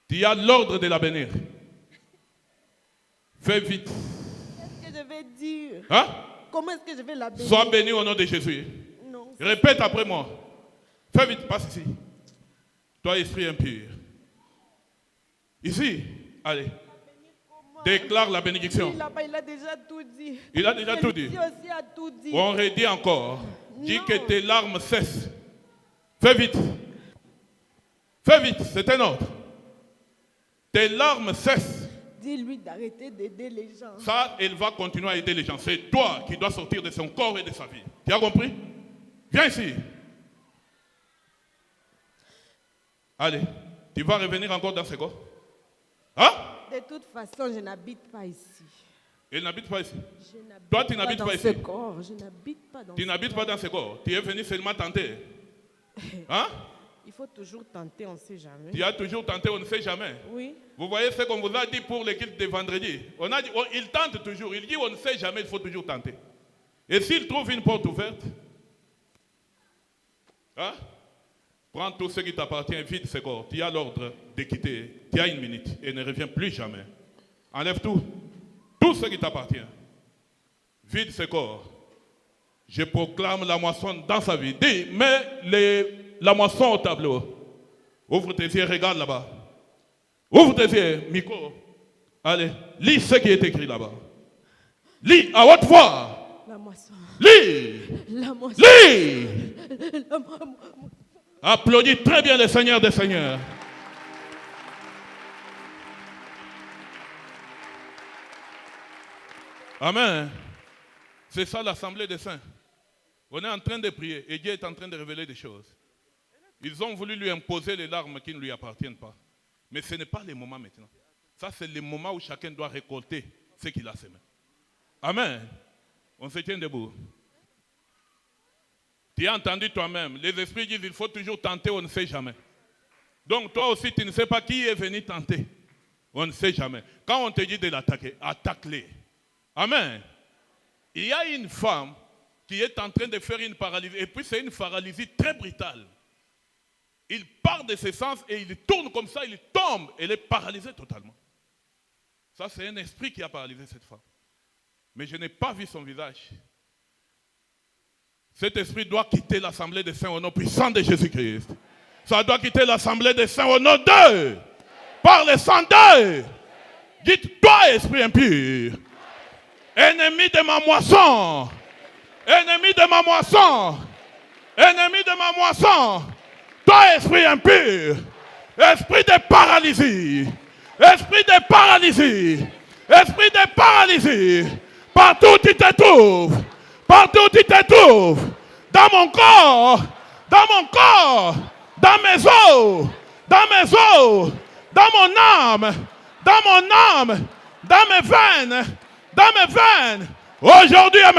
Tu as l'ordre de la bénir. Fais vite. Qu'est-ce que je vais dire? Hein? Comment est-ce que je vais la bénir? Sois béni au nom de Jésus. Non. Répète après moi. Fais vite, passe ici. Toi, esprit impur. Ici, allez. Déclare la bénédiction. Oui, là-bas, il a déjà tout dit. Il a déjà tout dit. Celui-ci aussi a tout dit. On redit encore. Dis Non. que tes larmes cessent. Fais vite. Fais vite, c'est un ordre. tes larmes cessent. Dis-lui d'arrêter d'aider les gens. Ça, elle va continuer à aider les gens. C'est toi qui dois sortir de son corps et de sa vie. Tu as compris? Viens ici. Allez, tu vas revenir encore dans ce corps? Hein? De toute façon, je n'habite pas ici. Elle n'habite pas ici. Je Toi, tu n'habites pas ici. ce corps. Je n'habite pas dans Tu n'habites pas dans ce corps. Tu es venu seulement tenter. Hein? Il faut toujours tenter, on ne sait jamais. Tu as toujours tenté, on ne sait jamais. Oui. Vous voyez ce qu'on vous a dit pour l'équipe de vendredi. On a dit, il tente toujours. Il dit, on ne sait jamais, il faut toujours tenter. Et s'il trouve une porte ouverte, hein? Prends tout ce qui t'appartient, vide ce corps. Tu as l'ordre de quitter. Tu as une minute et ne reviens plus jamais. Enlève tout. Tout ce qui t'appartient. Vide ce corps. Je proclame la moisson dans sa vie. Dis, mets la moisson au tableau. Ouvre tes yeux, regarde là-bas. Ouvre tes yeux, Miko. Allez, lis ce qui est écrit là-bas. Lis à haute voix. La moisson. Lis. La moisson. Lis. La moisson. Applaudis très bien le Seigneur des Seigneurs. Amen. C'est ça l'assemblée des saints. On est en train de prier et Dieu est en train de révéler des choses. Ils ont voulu lui imposer les larmes qui ne lui appartiennent pas. Mais ce n'est pas le moment maintenant. Ça, c'est le moment où chacun doit récolter ce qu'il a semé. Amen. On se tient debout. Tu as entendu toi-même, les esprits disent qu'il faut toujours tenter, on ne sait jamais. Donc toi aussi, tu ne sais pas qui est venu tenter. On ne sait jamais. Quand on te dit de l'attaquer, attaque-les. Amen. Il y a une femme qui est en train de faire une paralysie, et puis c'est une paralysie très brutale. Il part de ses sens et il tourne comme ça, il tombe, elle est paralysée totalement. Ça, c'est un esprit qui a paralysé cette femme. Mais je n'ai pas vu son visage. Cet esprit doit quitter l'assemblée des saints au nom puissant de Jésus-Christ. Ça doit quitter l'assemblée des saints au nom d'eux. Par le sang d'eux. Dites-toi, esprit impur. Ennemi de ma moisson. Ennemi de ma moisson. Ennemi de ma moisson. Toi, esprit impur. Esprit de paralysie. Esprit de paralysie. Esprit de paralysie. Partout où tu te trouves. Partout où tu te trouves, dans mon corps, dans mes os, dans mon âme, dans mes veines, aujourd'hui et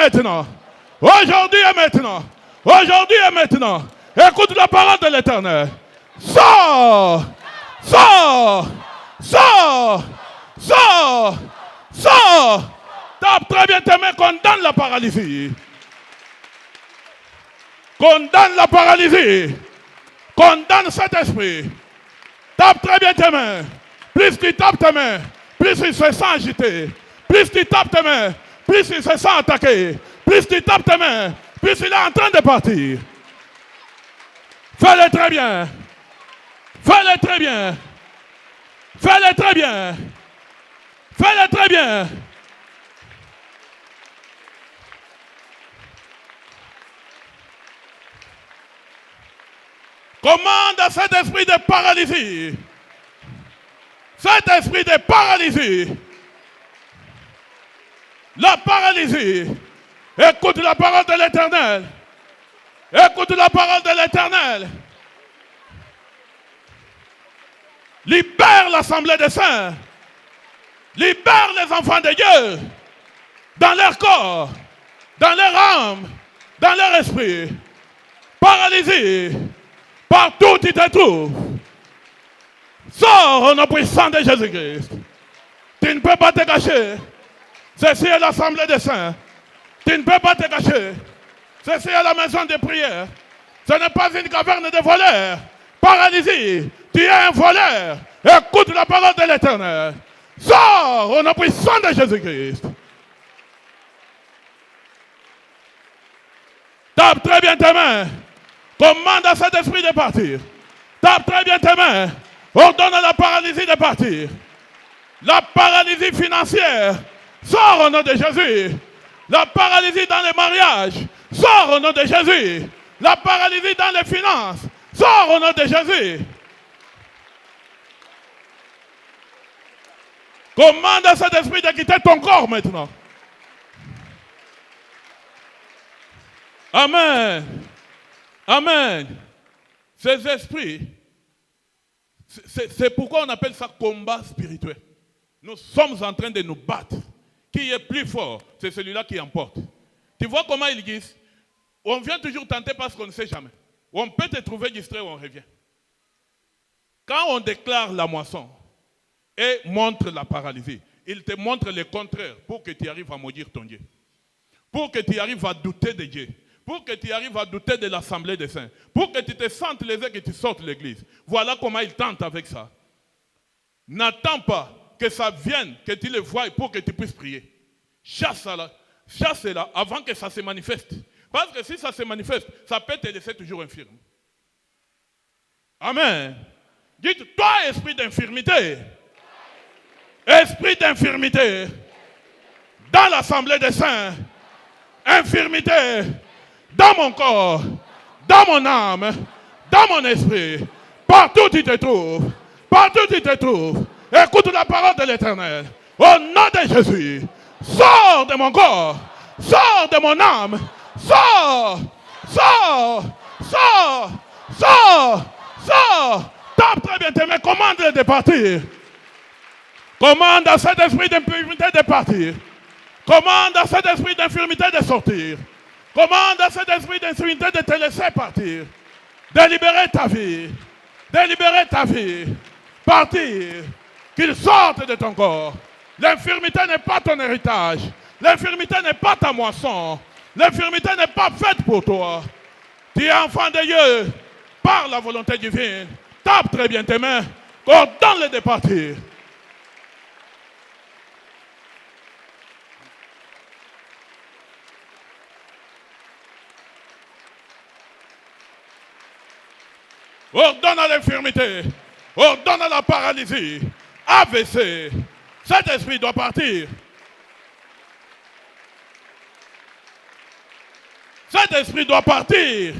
maintenant, écoute la parole de l'Éternel. Sors. Tape très bien tes mains, condamne la paralysie. Condamne la paralysie. Condamne cet esprit. Tape très bien tes mains. Plus tu tapes tes mains, plus il se sent agité. Plus tu tapes tes mains, plus il se sent attaqué. Plus tu tapes tes mains, plus il est en train de partir. Fais-le très bien. Fais-le très bien. Fais-le très bien. Fais-le très bien. Commande à cet esprit de paralysie. Cet esprit de paralysie. La paralysie. Écoute la parole de l'Éternel. Écoute la parole de l'Éternel. Libère l'assemblée des saints. Libère les enfants de Dieu. Dans leur corps. Dans leur âme. Dans leur esprit. Paralysie. Partout où tu te trouves, sors au nom puissant de Jésus-Christ. Tu ne peux pas te cacher. Ceci est l'assemblée des saints. Tu ne peux pas te cacher. Ceci est la maison de prière. Ce n'est pas une caverne de voleurs. Paralysie, tu es un voleur. Écoute la parole de l'Éternel. Sors au nom puissant de Jésus-Christ. Tape très bien tes mains. Commande à cet esprit de partir. Tape très bien tes mains. Ordonne à la paralysie de partir. La paralysie financière. Sors au nom de Jésus. La paralysie dans les mariages. Sors au nom de Jésus. La paralysie dans les finances. Sors au nom de Jésus. Commande à cet esprit de quitter ton corps maintenant. Amen. Amen. Ces esprits, c'est pourquoi on appelle ça combat spirituel. Nous sommes en train de nous battre. Qui est plus fort, c'est celui-là qui emporte. Tu vois comment ils disent? On vient toujours tenter parce qu'on ne sait jamais. On peut te trouver distrait ou on revient. Quand on déclare la moisson et montre la paralysie, il te montre le contraire pour que tu arrives à maudire ton Dieu. Pour que tu arrives à douter de Dieu. Pour que tu arrives à douter de l'assemblée des saints. Pour que tu te sentes lésé, que tu sortes de l'église. Voilà comment il tente avec ça. N'attends pas que ça vienne, que tu le voies pour que tu puisses prier. Chasse-la avant que ça se manifeste. Parce que si ça se manifeste, ça peut te laisser toujours infirme. Amen. Dites, toi, esprit d'infirmité, dans l'assemblée des saints, infirmité, dans mon corps, dans mon âme, dans mon esprit, partout où tu te trouves, écoute la parole de l'Éternel. Au nom de Jésus, sors de mon corps, sors de mon âme, sors. Tape très bien tes mains, commande-le de partir. Commande à cet esprit d'infirmité de partir. Commande à cet esprit d'infirmité de sortir. Commande à cet esprit d'infirmité de te laisser partir. De libérer ta vie. Partir. Qu'il sorte de ton corps. L'infirmité n'est pas ton héritage. L'infirmité n'est pas ta moisson. L'infirmité n'est pas faite pour toi. Tu es enfant de Dieu par la volonté divine. Tape très bien tes mains. Ordonne-le de partir. Ordonne à l'infirmité. Ordonne à la paralysie. AVC. Cet esprit doit partir. Cet esprit doit partir.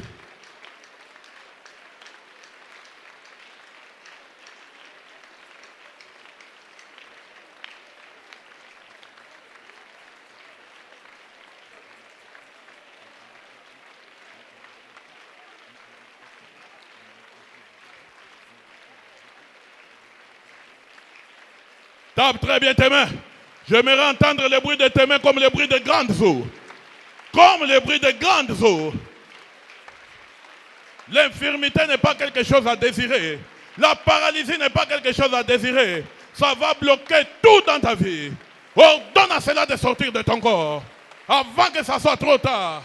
Tape très bien tes mains. J'aimerais entendre le bruit de tes mains comme le bruit de grandes eaux. Comme le bruit de grandes eaux. L'infirmité n'est pas quelque chose à désirer. La paralysie n'est pas quelque chose à désirer. Ça va bloquer tout dans ta vie. Ordonne à cela de sortir de ton corps. Avant que ça soit trop tard.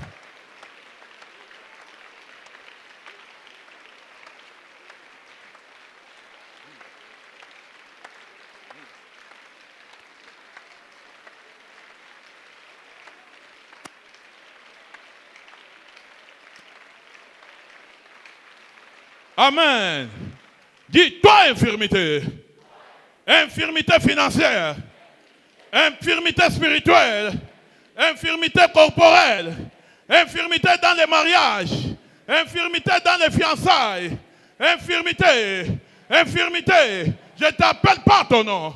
Amen. Dis, toi, infirmité. Infirmité financière. Infirmité spirituelle. Infirmité corporelle. Infirmité dans les mariages. Infirmité dans les fiançailles. Infirmité. Je t'appelle par ton nom.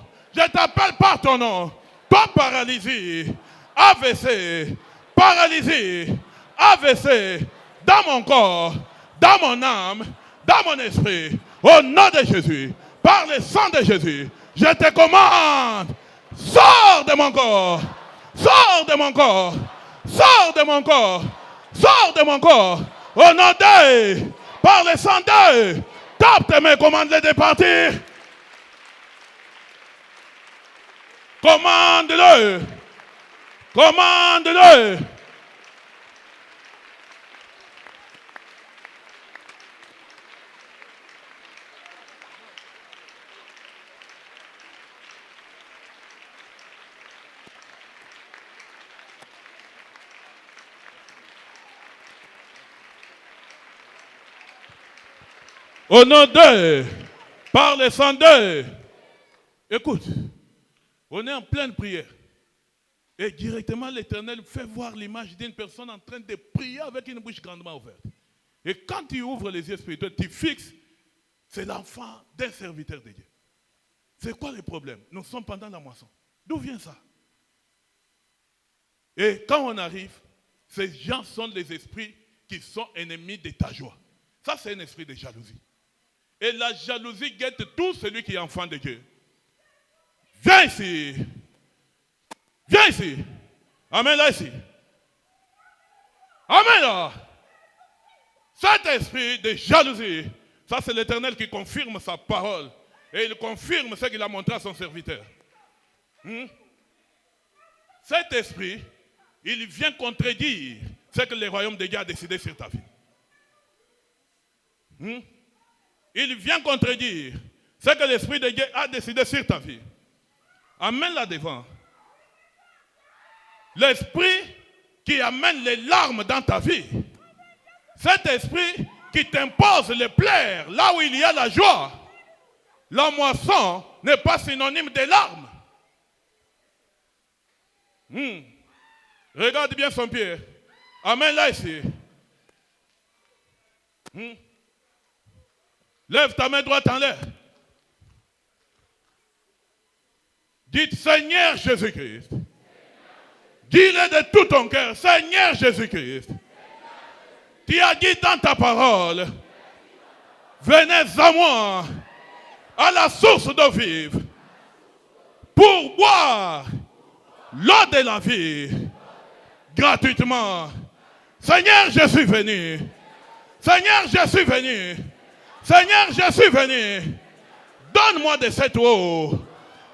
Toi, paralysie. AVC. Paralysie. AVC. Dans mon corps. Dans mon âme. Dans mon esprit, au nom de Jésus, par le sang de Jésus, je te commande, sors de mon corps, au nom de, par le sang de, tape tes mains, commande-les de partir, commande-le. Au nom d'eux, par le sang d'eux. Écoute, on est en pleine prière. Et directement, l'Éternel fait voir l'image d'une personne en train de prier avec une bouche grandement ouverte. Et quand tu ouvres les yeux spirituels, tu fixes, c'est l'enfant d'un serviteur de Dieu. C'est quoi le problème? Nous sommes pendant la moisson. D'où vient ça? Et quand on arrive, ces gens sont les esprits qui sont ennemis de ta joie. Ça, c'est un esprit de jalousie. Et la jalousie guette tout celui qui est enfant de Dieu. Viens ici. Viens ici. Amène-la ici. Amène-la. Cet esprit de jalousie, ça c'est l'Éternel qui confirme sa parole. Et il confirme ce qu'il a montré à son serviteur. Cet esprit, il vient contredire ce que le royaume de Dieu a décidé sur ta vie. Il vient contredire ce que l'esprit de Dieu a décidé sur ta vie. Amène-la devant. L'esprit qui amène les larmes dans ta vie. Cet esprit qui t'impose les pleurs là où il y a la joie. La moisson n'est pas synonyme de larmes. Regarde bien son pied. Amène-la ici. Lève ta main droite en l'air. Dites Seigneur Jésus-Christ. Dis-le de tout ton cœur. Seigneur Jésus-Christ. Tu as dit dans ta parole, venez à moi à la source d'eau vive pour boire l'eau de la vie gratuitement. Seigneur, je suis venu. Seigneur, je suis venu. Seigneur, je suis venu. Donne-moi de cette eau.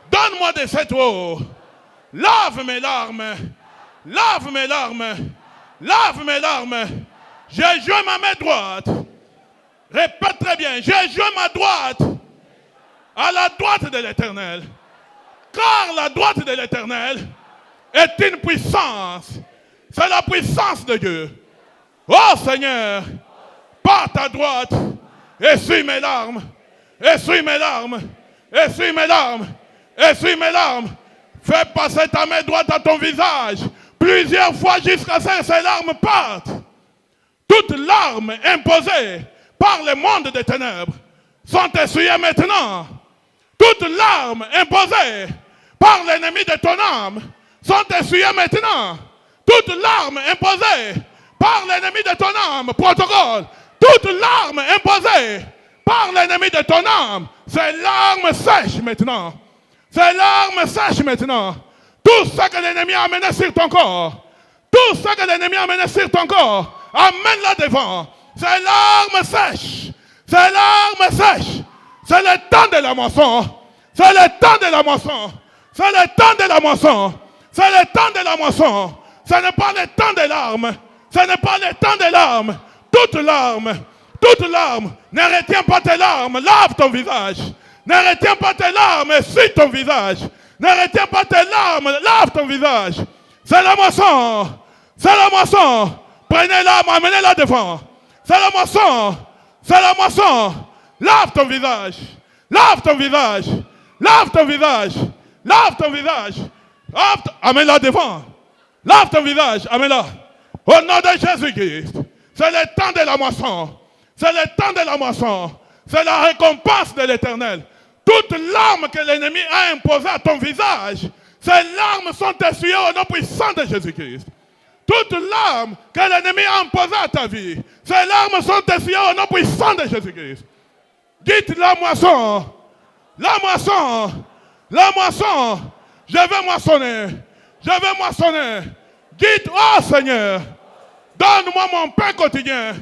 Donne-moi de cette eau. Lave mes larmes. Lave mes larmes. Lave mes larmes. J'ai joué ma main droite. Répète très bien. J'ai joué ma droite à la droite de l'Éternel. Car la droite de l'Éternel est une puissance. C'est la puissance de Dieu. Oh Seigneur, par ta droite, essuie mes larmes. Essuie mes larmes. Essuie mes larmes. Essuie mes larmes. Fais passer ta main droite à ton visage plusieurs fois jusqu'à ce que ces larmes partent. Toutes larmes imposées par le monde des ténèbres sont essuyées maintenant. Toutes larmes imposées par l'ennemi de ton âme sont essuyées maintenant. Toutes larmes imposées par l'ennemi de ton âme, protocole. Toutes larmes imposées par l'ennemi de ton âme, ces larmes sèchent maintenant. Ces larmes sèchent maintenant. Tout ce que l'ennemi a amené sur ton corps, tout ce que l'ennemi a amené sur ton corps, amène-la devant. Ces larmes sèchent. Ces larmes sèchent. C'est le temps de la moisson. C'est le temps de la moisson. C'est le temps de la moisson. C'est le temps de la moisson. Ce n'est pas le temps des larmes. Ce n'est pas le temps des larmes. Toute larme, ne retiens pas tes larmes. Lave ton visage. Ne retiens pas tes larmes. Essuie ton visage. Ne retiens pas tes larmes. Lave ton visage. C'est la moisson. C'est la moisson. Prenez l'âme, amenez-la devant. C'est la moisson. C'est la moisson. Lave ton visage. Lave ton visage. Lave ton visage. Lave ton visage. Amène-la devant. Lave ton visage. Amène-la. Au nom de Jésus-Christ. C'est le temps de la moisson. C'est le temps de la moisson. C'est la récompense de l'Éternel. Toutes larmes que l'ennemi a imposées à ton visage, ces larmes sont essuyées au nom puissant de Jésus-Christ. Toutes larmes que l'ennemi a imposées à ta vie, ces larmes sont essuyées au nom puissant de Jésus-Christ. Dites la moisson. La moisson. La moisson. Je vais moissonner. Je vais moissonner. Dites, oh Seigneur, donne-moi mon pain quotidien.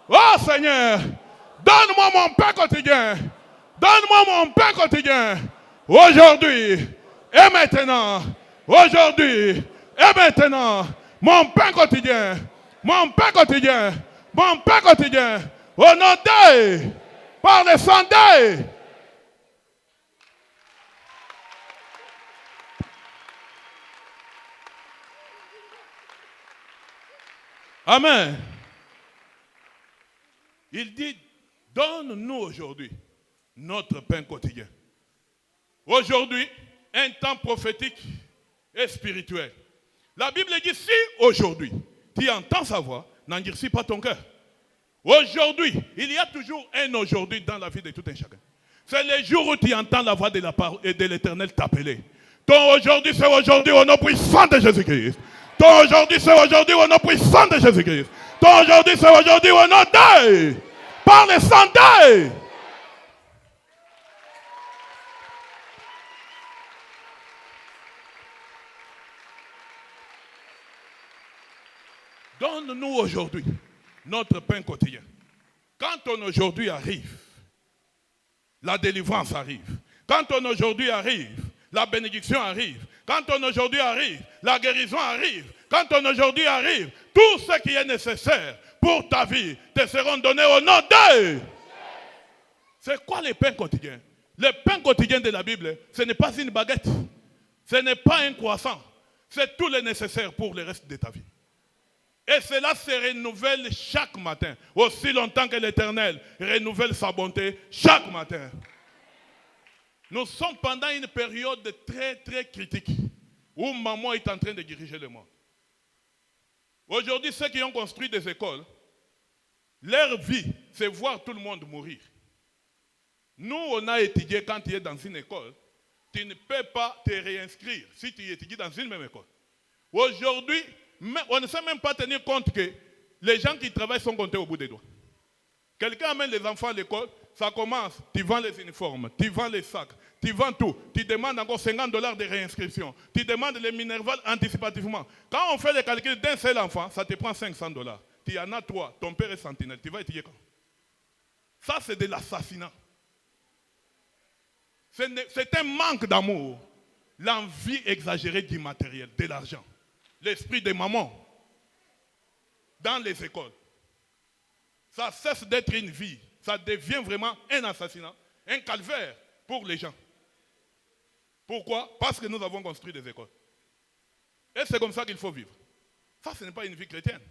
Oh Seigneur, donne-moi mon pain quotidien. Donne-moi mon pain quotidien. Aujourd'hui et maintenant. Aujourd'hui et maintenant. Mon pain quotidien. Mon pain quotidien. Mon pain quotidien. Au nom de, par le sang de. Amen. Il dit, donne-nous aujourd'hui notre pain quotidien. Aujourd'hui, un temps prophétique et spirituel. La Bible dit, si aujourd'hui, tu entends sa voix, n'endurcis pas ton cœur. Aujourd'hui, il y a toujours un aujourd'hui dans la vie de tout un chacun. C'est le jour où tu entends la voix de la parole et de l'Éternel t'appeler. Ton aujourd'hui, c'est aujourd'hui au nom puissant de Jésus-Christ. Ton aujourd'hui, c'est aujourd'hui au nom puissant de Jésus-Christ. Ton aujourd'hui, c'est aujourd'hui au nom de... Par le sang de... Donne-nous aujourd'hui notre pain quotidien. Quand ton aujourd'hui arrive, la délivrance arrive. Quand ton aujourd'hui arrive, la bénédiction arrive. Quand ton aujourd'hui arrive, la guérison arrive. Quand ton aujourd'hui arrive, tout ce qui est nécessaire pour ta vie te seront donnés au nom de... C'est quoi le pain quotidien? Le pain quotidien de la Bible, ce n'est pas une baguette. Ce n'est pas un croissant. C'est tout le nécessaire pour le reste de ta vie. Et cela se renouvelle chaque matin. Aussi longtemps que l'Éternel renouvelle sa bonté chaque matin. Nous sommes pendant une période très très critique où maman est en train de diriger le monde. Aujourd'hui, ceux qui ont construit des écoles, leur vie, c'est voir tout le monde mourir. Nous, on a étudié quand tu es dans une école, tu ne peux pas te réinscrire si tu étudies dans une même école. Aujourd'hui, on ne sait même pas tenir compte que les gens qui travaillent sont comptés au bout des doigts. Quelqu'un amène les enfants à l'école, ça commence, tu vends les uniformes, tu vends les sacs, tu vends tout, tu demandes encore $50 de réinscription, tu demandes les minervales anticipativement. Quand on fait les calculs d'un seul enfant, ça te prend $500. Tu en as 3, ton père est sentinelle, tu vas étudier quand? Ça, c'est de l'assassinat. C'est un manque d'amour, l'envie exagérée du matériel, de l'argent. L'esprit des mamans dans les écoles. Ça cesse d'être une vie. Ça devient vraiment un assassinat, un calvaire pour les gens. Pourquoi? Parce que nous avons construit des écoles. Et c'est comme ça qu'il faut vivre. Ça, ce n'est pas une vie chrétienne.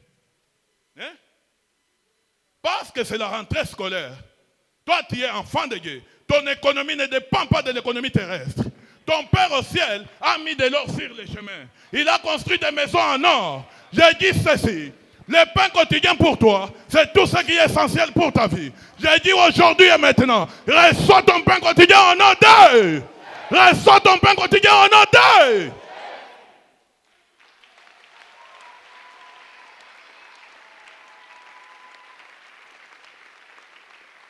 Hein? Parce que c'est la rentrée scolaire. Toi, tu es enfant de Dieu. Ton économie ne dépend pas de l'économie terrestre. Ton Père au ciel a mis de l'or sur les chemins. Il a construit des maisons en or. J'ai dit ceci. Le pain quotidien pour toi, c'est tout ce qui est essentiel pour ta vie. J'ai dit aujourd'hui et maintenant, reçois ton pain quotidien en nom de... Reçois ton pain quotidien en nom de...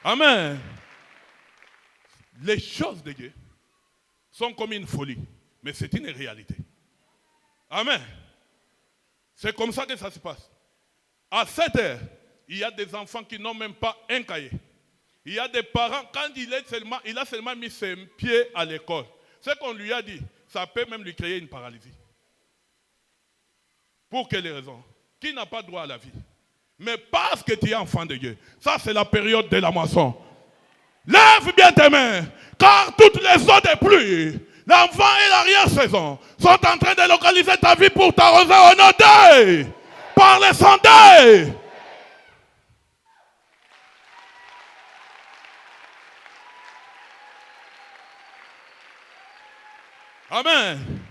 Amen. Les choses de Dieu sont comme une folie, mais c'est une réalité. Amen. C'est comme ça que ça se passe. À 7 heures, il y a des enfants qui n'ont même pas un cahier. Il y a des parents, quand il a seulement mis ses pieds à l'école, ce qu'on lui a dit, ça peut même lui créer une paralysie. Pour quelles raisons? Qui n'a pas droit à la vie? Mais parce que tu es enfant de Dieu. Ça, c'est la période de la moisson. Lève bien tes mains, car toutes les eaux de pluie, l'enfant et l'arrière-saison, sont en train de localiser ta vie pour t'arroser au nom d'eux, par les sang d'eux. Amen.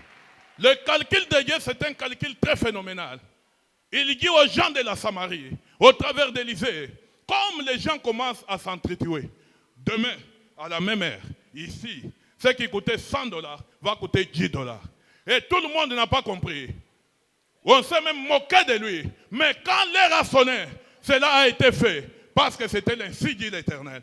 Le calcul de Dieu, c'est un calcul très phénoménal. Il dit aux gens de la Samarie, au travers d'Élysée, comme les gens commencent à s'entretuer, demain, à la même heure, ici, ce qui coûtait $100 va coûter $10. Et tout le monde n'a pas compris. On s'est même moqué de lui. Mais quand l'heure a sonné, cela a été fait. Parce que c'était l'ainsi dit l'Éternel.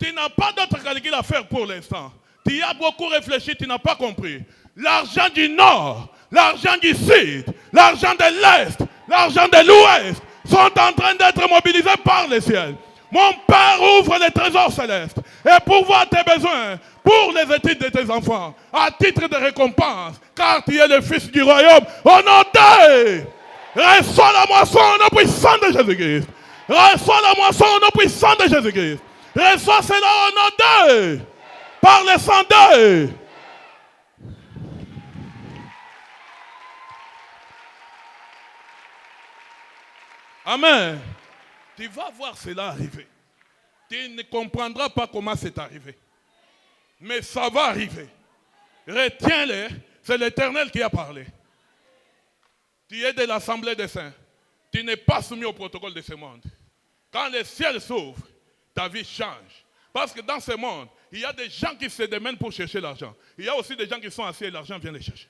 Tu n'as pas d'autre calcul à faire pour l'instant. Tu y as beaucoup réfléchi, tu n'as pas compris. L'argent du nord, l'argent du sud, l'argent de l'est, l'argent de l'ouest sont en train d'être mobilisés par le ciel. Mon Père ouvre les trésors célestes et pourvoit tes besoins pour les études de tes enfants à titre de récompense, car tu es le fils du royaume. Au nom de... Reçois la moisson au nom puissant de Jésus-Christ. Reçois la moisson au nom puissant de Jésus-Christ. Reçois cela au nom de... Par le sang de... Amen. Tu vas voir cela arriver. Tu ne comprendras pas comment c'est arrivé. Mais ça va arriver. Retiens-le. C'est l'Éternel qui a parlé. Tu es de l'Assemblée des saints. Tu n'es pas soumis au protocole de ce monde. Quand le ciel s'ouvre, ta vie change. Parce que dans ce monde, il y a des gens qui se démènent pour chercher l'argent. Il y a aussi des gens qui sont assis et l'argent vient les chercher.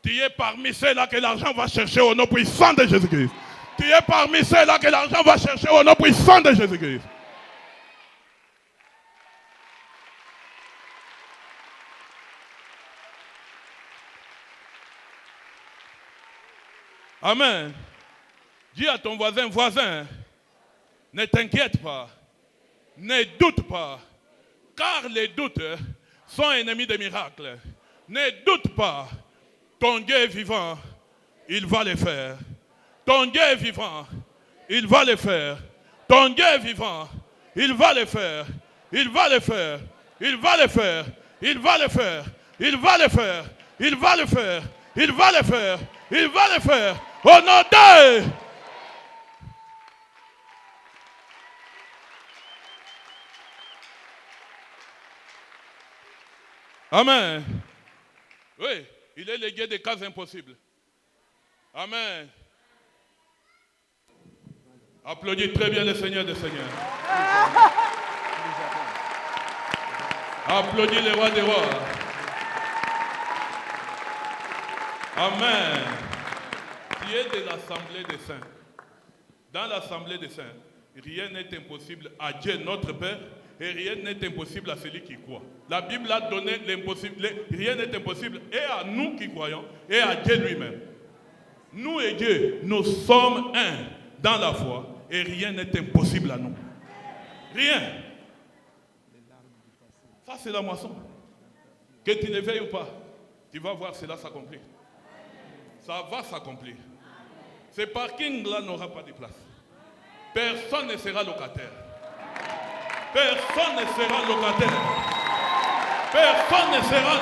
Tu es parmi ceux-là que l'argent va chercher au nom puissant de Jésus-Christ. Tu es parmi ceux-là que l'argent va chercher au nom puissant de Jésus-Christ. Amen. Dis à ton voisin, ne t'inquiète pas, ne doute pas, car les doutes sont ennemis des miracles. Ne doute pas, ton Dieu est vivant, il va le faire. Ton Dieu est vivant, il va le faire. Ton Dieu est vivant, il va le faire. Il va le faire, il va le faire, il va le faire, il va le faire, il va le faire, il va le faire, il va le faire. Au nom de... Amen. Oui, il est le Dieu des cas impossibles. Amen. Applaudis très bien le Seigneur des Seigneurs. Applaudis le roi des rois. Amen. Tu es de l'assemblée des saints. Dans l'assemblée des saints, rien n'est impossible à Dieu notre Père et rien n'est impossible à celui qui croit. La Bible a donné l'impossible. Rien n'est impossible et à nous qui croyons et à Dieu lui-même. Nous et Dieu, nous sommes un dans la foi et rien n'est impossible à nous. Rien. Ça, c'est la moisson. Que tu le veuilles ou pas, tu vas voir cela s'accomplir. Ça va s'accomplir. Ce parking-là n'aura pas de place. Personne ne sera locataire. Personne ne sera locataire. Personne ne sera